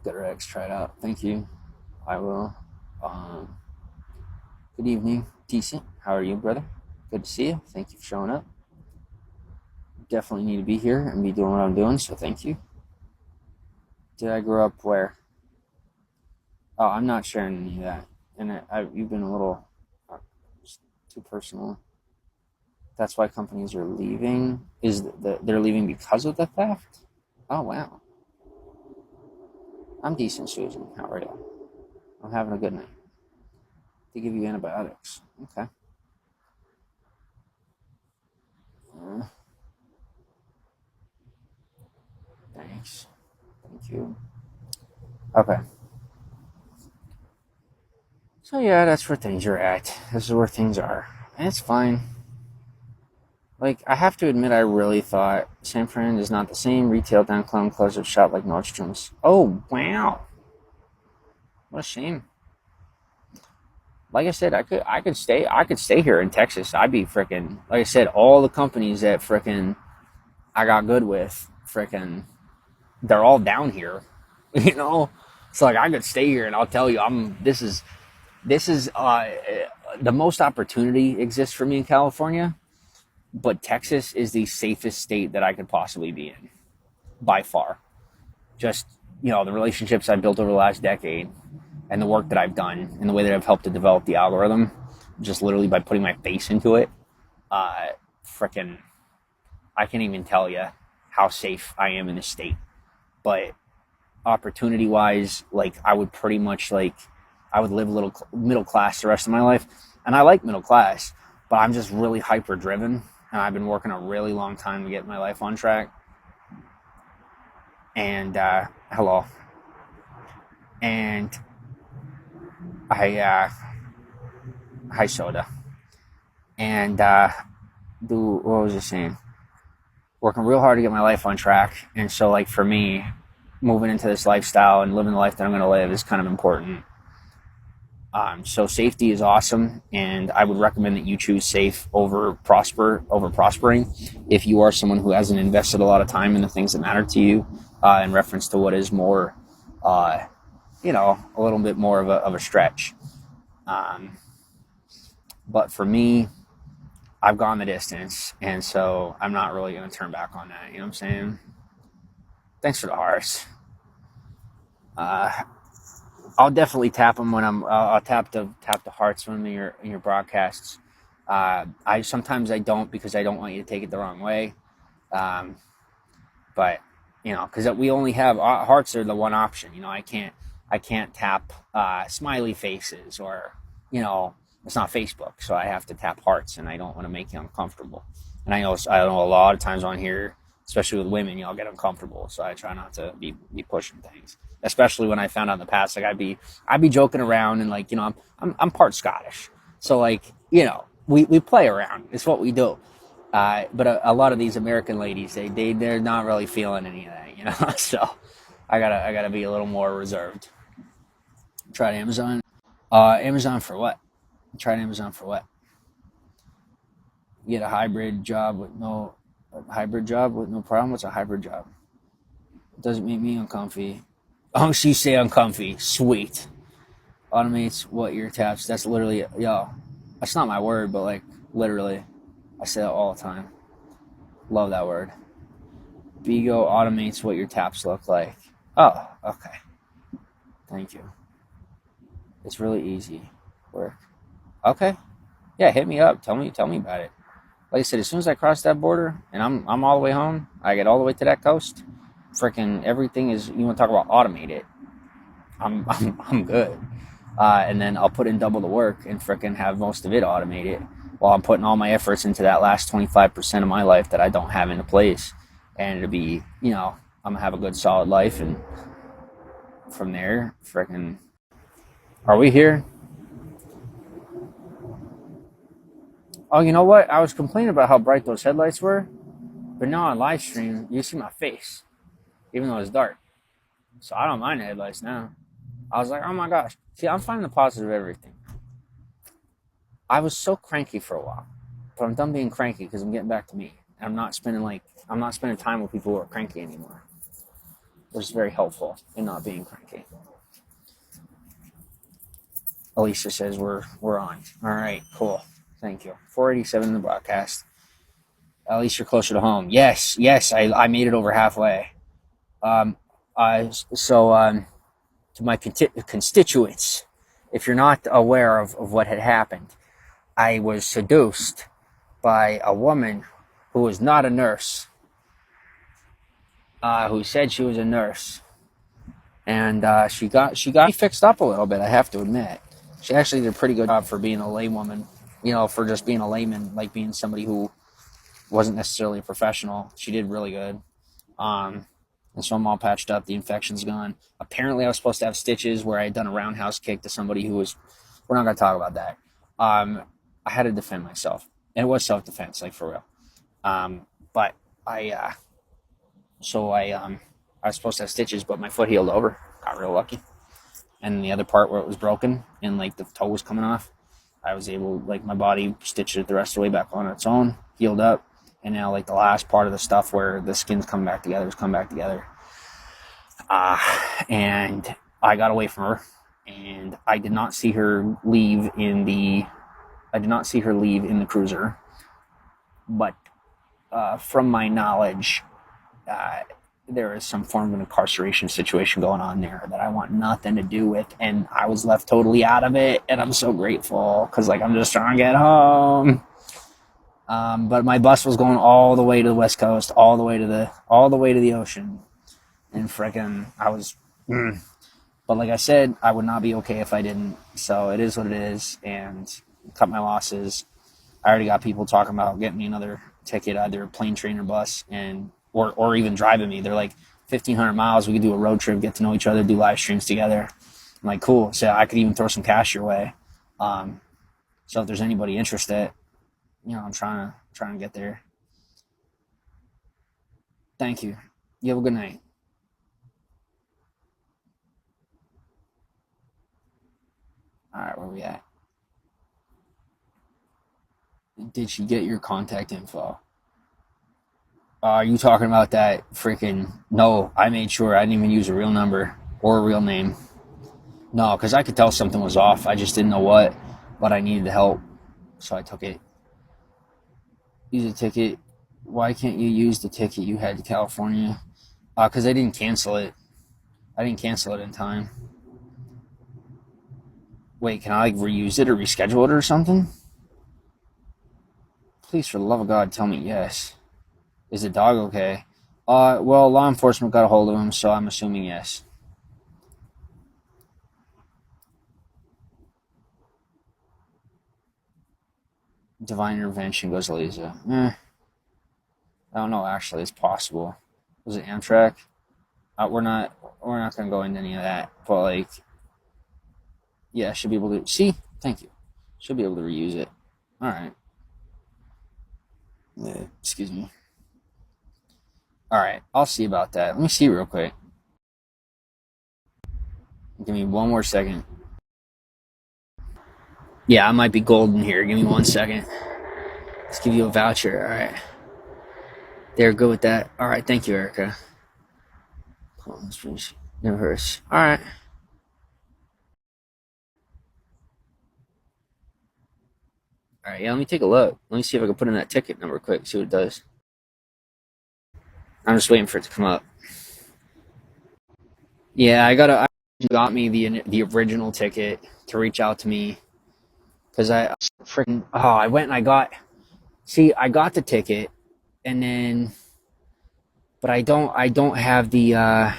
Get her X tried out. Thank you. I will. Um, Good evening, decent. How are you, brother? Good to see you. Thank you for showing up. Definitely need to be here and be doing what I'm doing, so thank you. Did I grow up where? Oh, I'm not sharing any of that. And you've been a little too personal. That's why companies are leaving. They're leaving because of the theft? Oh wow. I'm decent, Susan. How are you? I'm having a good night. They give you antibiotics. Okay. Uh, Thanks. Thank you. Okay. So yeah, that's where things are at. This is where things are. And it's fine. Like, I have to admit, I really thought San Fran is not the same. Retail down closed up shop like Nordstrom's. Oh, wow. What a shame. Like I said, I could stay here in Texas. I'd be freaking, like I said, all the companies that freaking I got good with, freaking, they're all down here. You know? It's like I could stay here and I'll tell you, this is the most opportunity exists for me in California, but Texas is the safest state that I could possibly be in by far. Just, the relationships I've built over the last decade and the work that I've done and the way that I've helped to develop the algorithm, just literally by putting my face into it, freaking, I can't even tell you how safe I am in this state. But opportunity wise, like, I would pretty much, like, I would live a little middle class the rest of my life. And I like middle class, but I'm just really hyper driven. And I've been working a really long time to get my life on track. And, hello. And hi soda. And, what was I saying? Working real hard to get my life on track. And so, like, for me, moving into this lifestyle and living the life that I'm going to live is kind of important. So safety is awesome, and I would recommend that you choose safe over prospering. If you are someone who hasn't invested a lot of time in the things that matter to you, in reference to what is more, a little bit more of a stretch. But for me, I've gone the distance, and so I'm not really going to turn back on that. You know what I'm saying? Thanks for the hearts. I'll definitely tap them when I'll tap the hearts when in your broadcasts. I sometimes I don't because I don't want you to take it the wrong way. But because we only have hearts are the one option. I can't tap smiley faces or it's not Facebook, so I have to tap hearts, and I don't want to make you uncomfortable. And I know a lot of times on here, especially with women, y'all get uncomfortable, so I try not to be pushing things. Especially when I found out in the past, like I'd be joking around and like I'm part Scottish, so like we play around. It's what we do. But a lot of these American ladies, they're not really feeling any of that, So I gotta be a little more reserved. Tried Amazon. Amazon for what? Tried Amazon for what? You get a hybrid job with no problem. What's a hybrid job? It doesn't make me uncomfy. Oh, she say uncomfy. Sweet. Automates what your taps. That's literally, that's not my word, but like literally, I say that all the time. Love that word. Bigo automates what your taps look like. Oh, okay. Thank you. It's really easy work. Okay. Yeah, hit me up. Tell me about it. Like I said, as soon as I cross that border and I'm all the way home, I get all the way to that coast. Freaking everything is. You want to talk about automated? I'm good. And then I'll put in double the work and freaking have most of it automated while I'm putting all my efforts into that last 25% of my life that I don't have into place. And it'll be, I'm gonna have a good solid life, and from there, freaking. Are we here? Oh, you know what? I was complaining about how bright those headlights were, but now on live stream, you see my face, even though it's dark. So I don't mind the advice now. I was like, oh my gosh. See, I'm finding the positive of everything. I was so cranky for a while, but I'm done being cranky because I'm getting back to me. I'm not spending time with people who are cranky anymore, which is very helpful in not being cranky. Alicia says we're on. All right, cool. Thank you. 487 in the broadcast. At least you're closer to home. Yes, I made it over halfway. Um, to my constituents, if you're not aware of what had happened, I was seduced by a woman who was not a nurse, who said she was a nurse, and she got me fixed up a little bit. I have to admit, she actually did a pretty good job for being a laywoman. For just being a layman, like being somebody who wasn't necessarily a professional. She did really good. And so I'm all patched up. The infection's gone. Apparently, I was supposed to have stitches where I had done a roundhouse kick to somebody who was. We're not going to talk about that. I had to defend myself, and it was self-defense, like for real. But I was supposed to have stitches, but my foot healed over. Got real lucky. And the other part where it was broken and like the toe was coming off, I was able, like my body stitched it the rest of the way back on its own, healed up. And now like the last part of the stuff where the skin's coming back together is coming back together. And I got away from her, and I did not see her leave in the cruiser. But from my knowledge, there is some form of an incarceration situation going on there that I want nothing to do with, and I was left totally out of it, and I'm so grateful because like I'm just trying to get home. But my bus was going all the way to the West Coast, all the way to the ocean, and frickin' I was. But like I said, I would not be okay if I didn't. So it is what it is, and cut my losses. I already got people talking about getting me another ticket, either plane, train, or bus, or even driving me. They're like 1,500 miles. We could do a road trip, get to know each other, do live streams together. I'm like, cool. So I could even throw some cash your way. So if there's anybody interested, I'm trying to get there. Thank you. You have a good night. All right, where we at? Did she get your contact info? Are you talking about that freaking... No, I made sure I didn't even use a real number or a real name. No, because I could tell something was off. I just didn't know what, but I needed the help. So I took it. Use a ticket. Why can't you use the ticket you had to California? Because I didn't cancel it. I didn't cancel it in time. Wait, can I reuse it or reschedule it or something? Please, for the love of God, tell me yes. Is the dog okay? Well, law enforcement got a hold of him, so I'm assuming yes. Divine intervention, goes Eliza. I don't know, actually, it's possible. Was it Amtrak? We're not gonna go into any of that, but like, yeah, should be able to see. Thank you. Should be able to reuse it. All right. Excuse me. All right, I'll see about that. Let me see real quick. Give me one more second. Yeah, I might be golden here. Give me 1 second. Let's give you a voucher. All right. They're good with that. All right, thank you, Erica. Never hurts. All right. All right, yeah, let me take a look. Let me see if I can put in that ticket number quick, see what it does. I'm just waiting for it to come up. Yeah, I got me the original ticket to reach out to me because I went and I got the ticket, and then but I don't have the let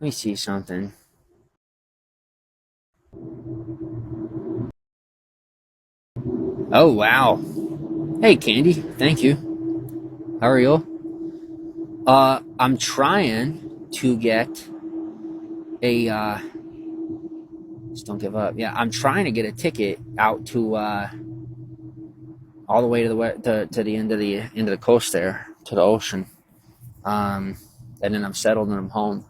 me see something. Oh wow. Hey Candy, thank you. How are you? I'm trying to get a just don't give up. Yeah, I'm trying to get a ticket out to all the way to the end of the coast there, to the ocean. And then I'm settled and I'm home.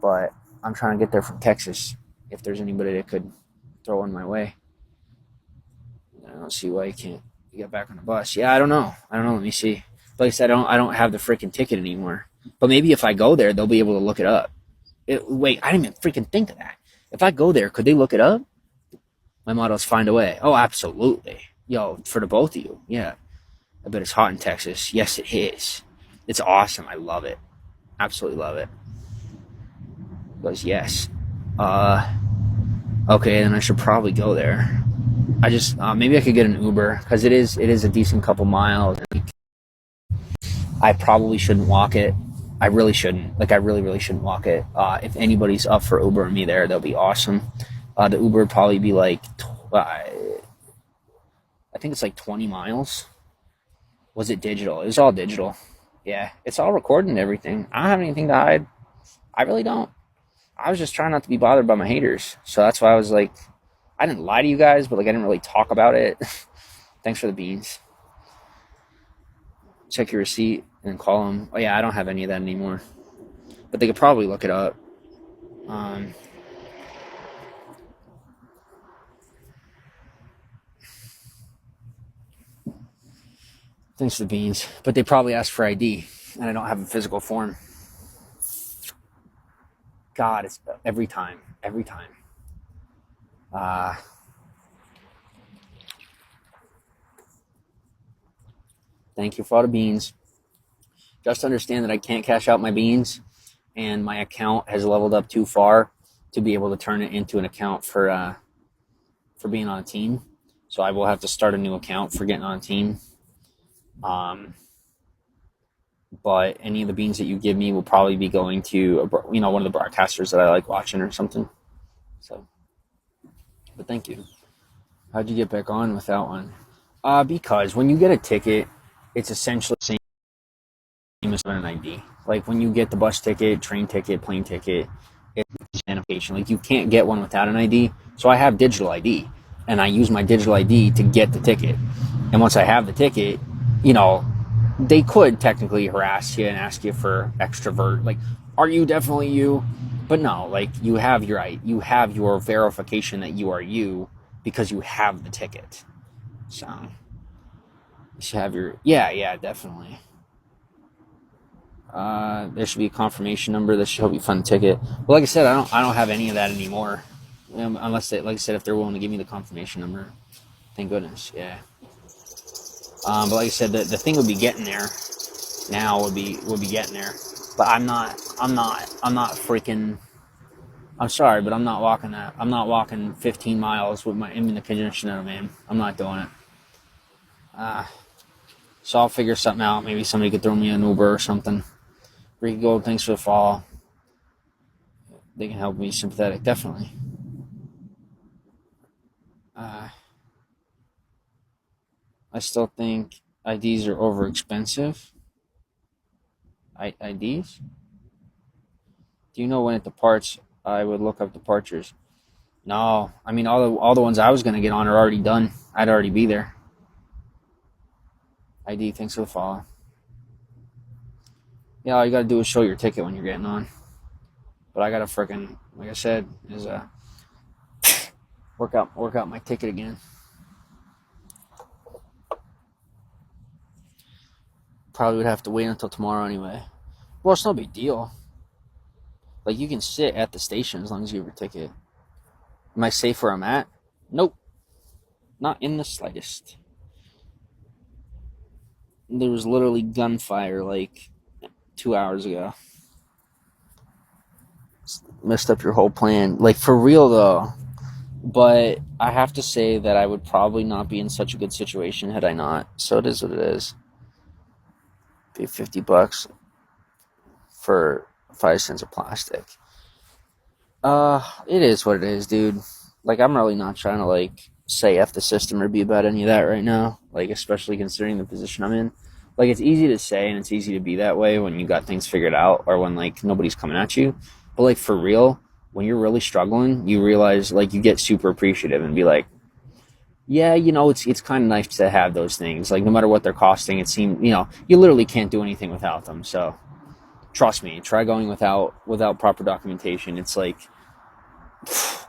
but I'm trying to get there from Texas. If there's anybody that could throw in my way, I don't see why you can't get back on the bus. Yeah, I don't know. Let me see. Like I said, I don't have the freaking ticket anymore. But maybe if I go there, they'll be able to look it up. Wait, I didn't even freaking think of that. If I go there, could they look it up? My motto is find a way. Oh, absolutely. Yo, for the both of you. Yeah. I bet it's hot in Texas. Yes, it is. It's awesome. I love it. Absolutely love it. He goes, yes. Okay, then I should probably go there. I just maybe I could get an Uber because it is a decent couple miles. I probably shouldn't walk it. I really shouldn't. Like I really shouldn't walk it. If anybody's up for Ubering me there, that'll be awesome. The Uber would probably be like I think it's like 20 miles. Was it digital? It was all digital. Yeah, it's all recorded and everything. I don't have anything to hide. I really don't. I was just trying not to be bothered by my haters. So that's why I was like, I didn't lie to you guys, but like I didn't really talk about it. Thanks for the beans. Check your receipt and call them. Oh yeah, I don't have any of that anymore. But they could probably look it up. Thanks for the beans. But they probably ask for ID, and I don't have a physical form. God, it's every time. Thank you for all the beans. Just understand that I can't cash out my beans, and my account has leveled up too far to be able to turn it into an account for being on a team. So I will have to start a new account for getting on a team. But any of the beans that you give me will probably be going to one of the broadcasters that I like watching or something. So, but thank you. How'd you get back on without one? Because when you get a ticket, it's essentially the same as an ID. Like when you get the bus ticket, train ticket, plane ticket, it's identification. Like you can't get one without an ID. So I have digital ID, and I use my digital ID to get the ticket. And once I have the ticket, they could technically harass you and ask you for extrovert, like, are you definitely you? But no, like you have your verification that you are you because you have the ticket. So you should have your definitely. There should be a confirmation number that should help you fund the ticket. Well, like I said, I don't have any of that anymore, unless they, like I said, if they're willing to give me the confirmation number. Thank goodness, yeah. But like I said, the thing would be getting there. Now would be getting there. But I'm not freaking. I'm sorry, but I'm not walking that. I'm not walking 15 miles with my in the conditioner, man. I'm not doing it. So I'll figure something out. Maybe somebody could throw me an Uber or something. Ricky Gold, thanks for the follow. They can help me. Sympathetic, definitely. I still think IDs are over expensive. IDs? Do you know when it departs? I would look up departures. No, I mean all the ones I was gonna get on are already done. I'd already be there. ID, thanks for the follow. Yeah, all you gotta do is show your ticket when you're getting on. But I gotta freaking, like I said, is work out my ticket again. Probably would have to wait until tomorrow anyway. Well, it's no big deal. Like, you can sit at the station as long as you have your ticket. Am I safe where I'm at? Nope. Not in the slightest. There was literally gunfire like 2 hours ago. Messed up your whole plan. Like, for real, though. But I have to say that I would probably not be in such a good situation had I not. So it is what it is. Pay $50 for 5 cents of plastic. It is what it is, dude. Like, I'm really not trying to, like, say F the system or be about any of that right now. Like, especially considering the position I'm in. Like, it's easy to say and it's easy to be that way when you got things figured out or when, like, nobody's coming at you. But, like, for real, when you're really struggling, you realize, like, you get super appreciative and be like, yeah, it's kind of nice to have those things. Like, no matter what they're costing, it seems, you literally can't do anything without them. So, trust me, try going without proper documentation. It's like,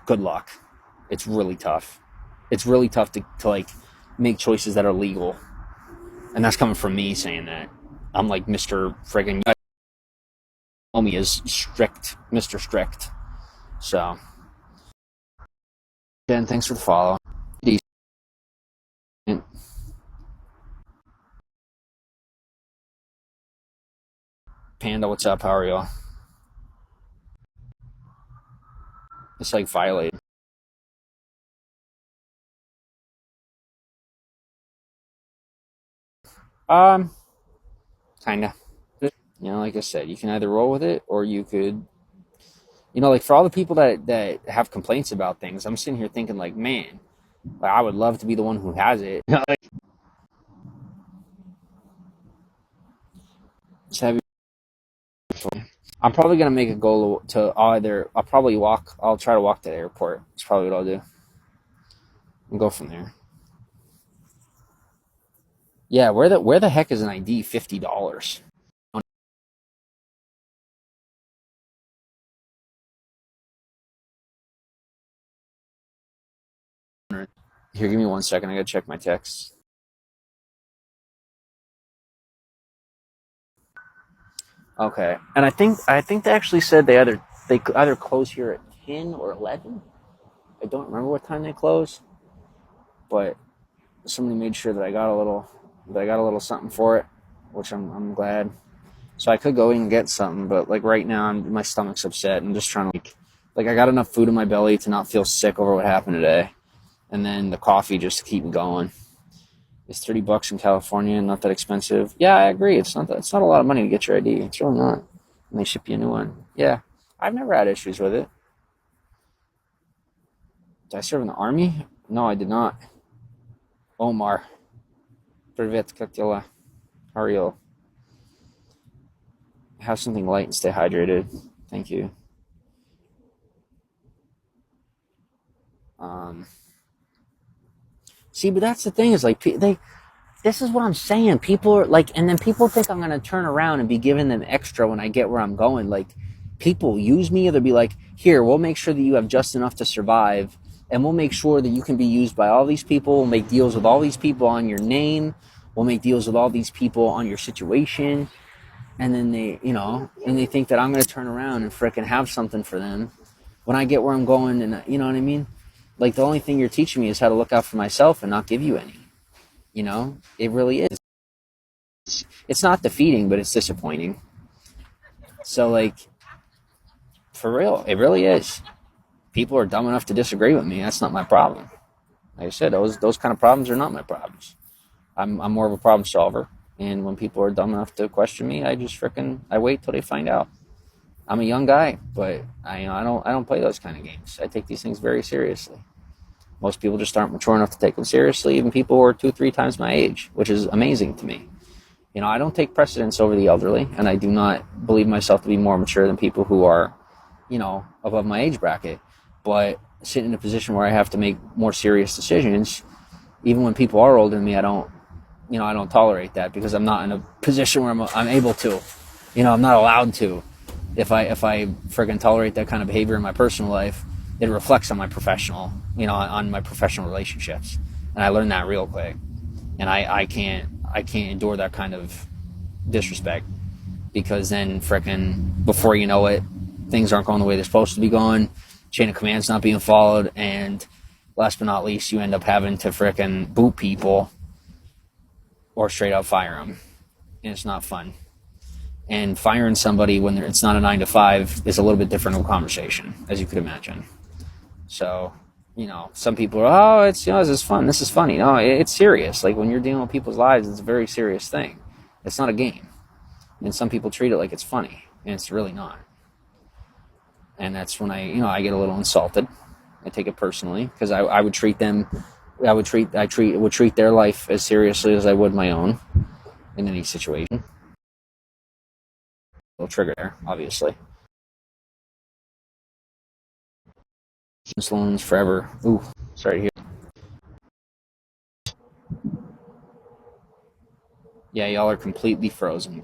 good luck. It's really tough. It's really tough to like make choices that are legal, and that's coming from me saying that. I'm like Mr. Friggin' know me as strict, Mr. Strict. So, Jen, thanks for the follow. Decent. Panda, what's up? How are you? It's like violated. Um, Kinda. Like I said, you can either roll with it or you could, like for all the people that have complaints about things, I'm sitting here thinking like, man, like, I would love to be the one who has it. Just have I'm probably gonna make a goal to I'll probably walk. I'll try to walk to the airport. That's probably what I'll do and go from there. Yeah, where the heck is an ID $50? Here, give me 1 second. I gotta check my text. Okay, and I think they actually said they could either close here at 10 or 11. I don't remember what time they close, but somebody made sure that I got a little something for it, which I'm glad. So I could go in and get something, but like right now, my stomach's upset. I'm just trying to like I got enough food in my belly to not feel sick over what happened today, and then the coffee just to keep me going. It's $30 in California, not that expensive. Yeah, I agree. It's not a lot of money to get your ID. It's really not. And they ship you a new one. Yeah, I've never had issues with it. Did I serve in the army? No, I did not. Omar, Privet Katila. How are you? Have something light and stay hydrated. Thank you. Um, See, but that's the thing is like they. This is what I'm saying. People are like, and then people think I'm gonna turn around and be giving them extra when I get where I'm going. Like, people use me. They'll be like, "Here, we'll make sure that you have just enough to survive, and we'll make sure that you can be used by all these people. We'll make deals with all these people on your name. We'll make deals with all these people on your situation." And then they think that I'm gonna turn around and frickin' have something for them when I get where I'm going, and you know what I mean? Like, the only thing you're teaching me is how to look out for myself and not give you any. It really is. It's not defeating, but it's disappointing. So, like, for real, it really is. People are dumb enough to disagree with me. That's not my problem. Like I said, those kind of problems are not my problems. I'm more of a problem solver. And when people are dumb enough to question me, I wait till they find out. I'm a young guy, but I don't play those kind of games. I take these things very seriously. Most people just aren't mature enough to take them seriously, even people who are 2-3 times my age, which is amazing to me. I don't take precedence over the elderly, and I do not believe myself to be more mature than people who are, above my age bracket. But sitting in a position where I have to make more serious decisions, even when people are older than me, I don't tolerate that because I'm not in a position where I'm able to. I'm not allowed to. If I friggin' tolerate that kind of behavior in my personal life, it reflects on my professional, on my professional relationships, and I learned that real quick. And I can't endure that kind of disrespect because then frickin' before you know it, things aren't going the way they're supposed to be going. Chain of command's not being followed, and last but not least, you end up having to frickin' boot people or straight up fire them, and it's not fun. And firing somebody when it's not a 9 to 5 is a little bit different of a conversation, as you could imagine. So, some people are, oh, this is fun. This is funny. No, it's serious. Like, when you're dealing with people's lives, it's a very serious thing. It's not a game. And some people treat it like it's funny, and it's really not. And that's when I get a little insulted. I take it personally because I would treat them, I would treat their life as seriously as I would my own in any situation. Little trigger there, obviously. Loans forever. Ooh, sorry to hear. Yeah, y'all are completely frozen.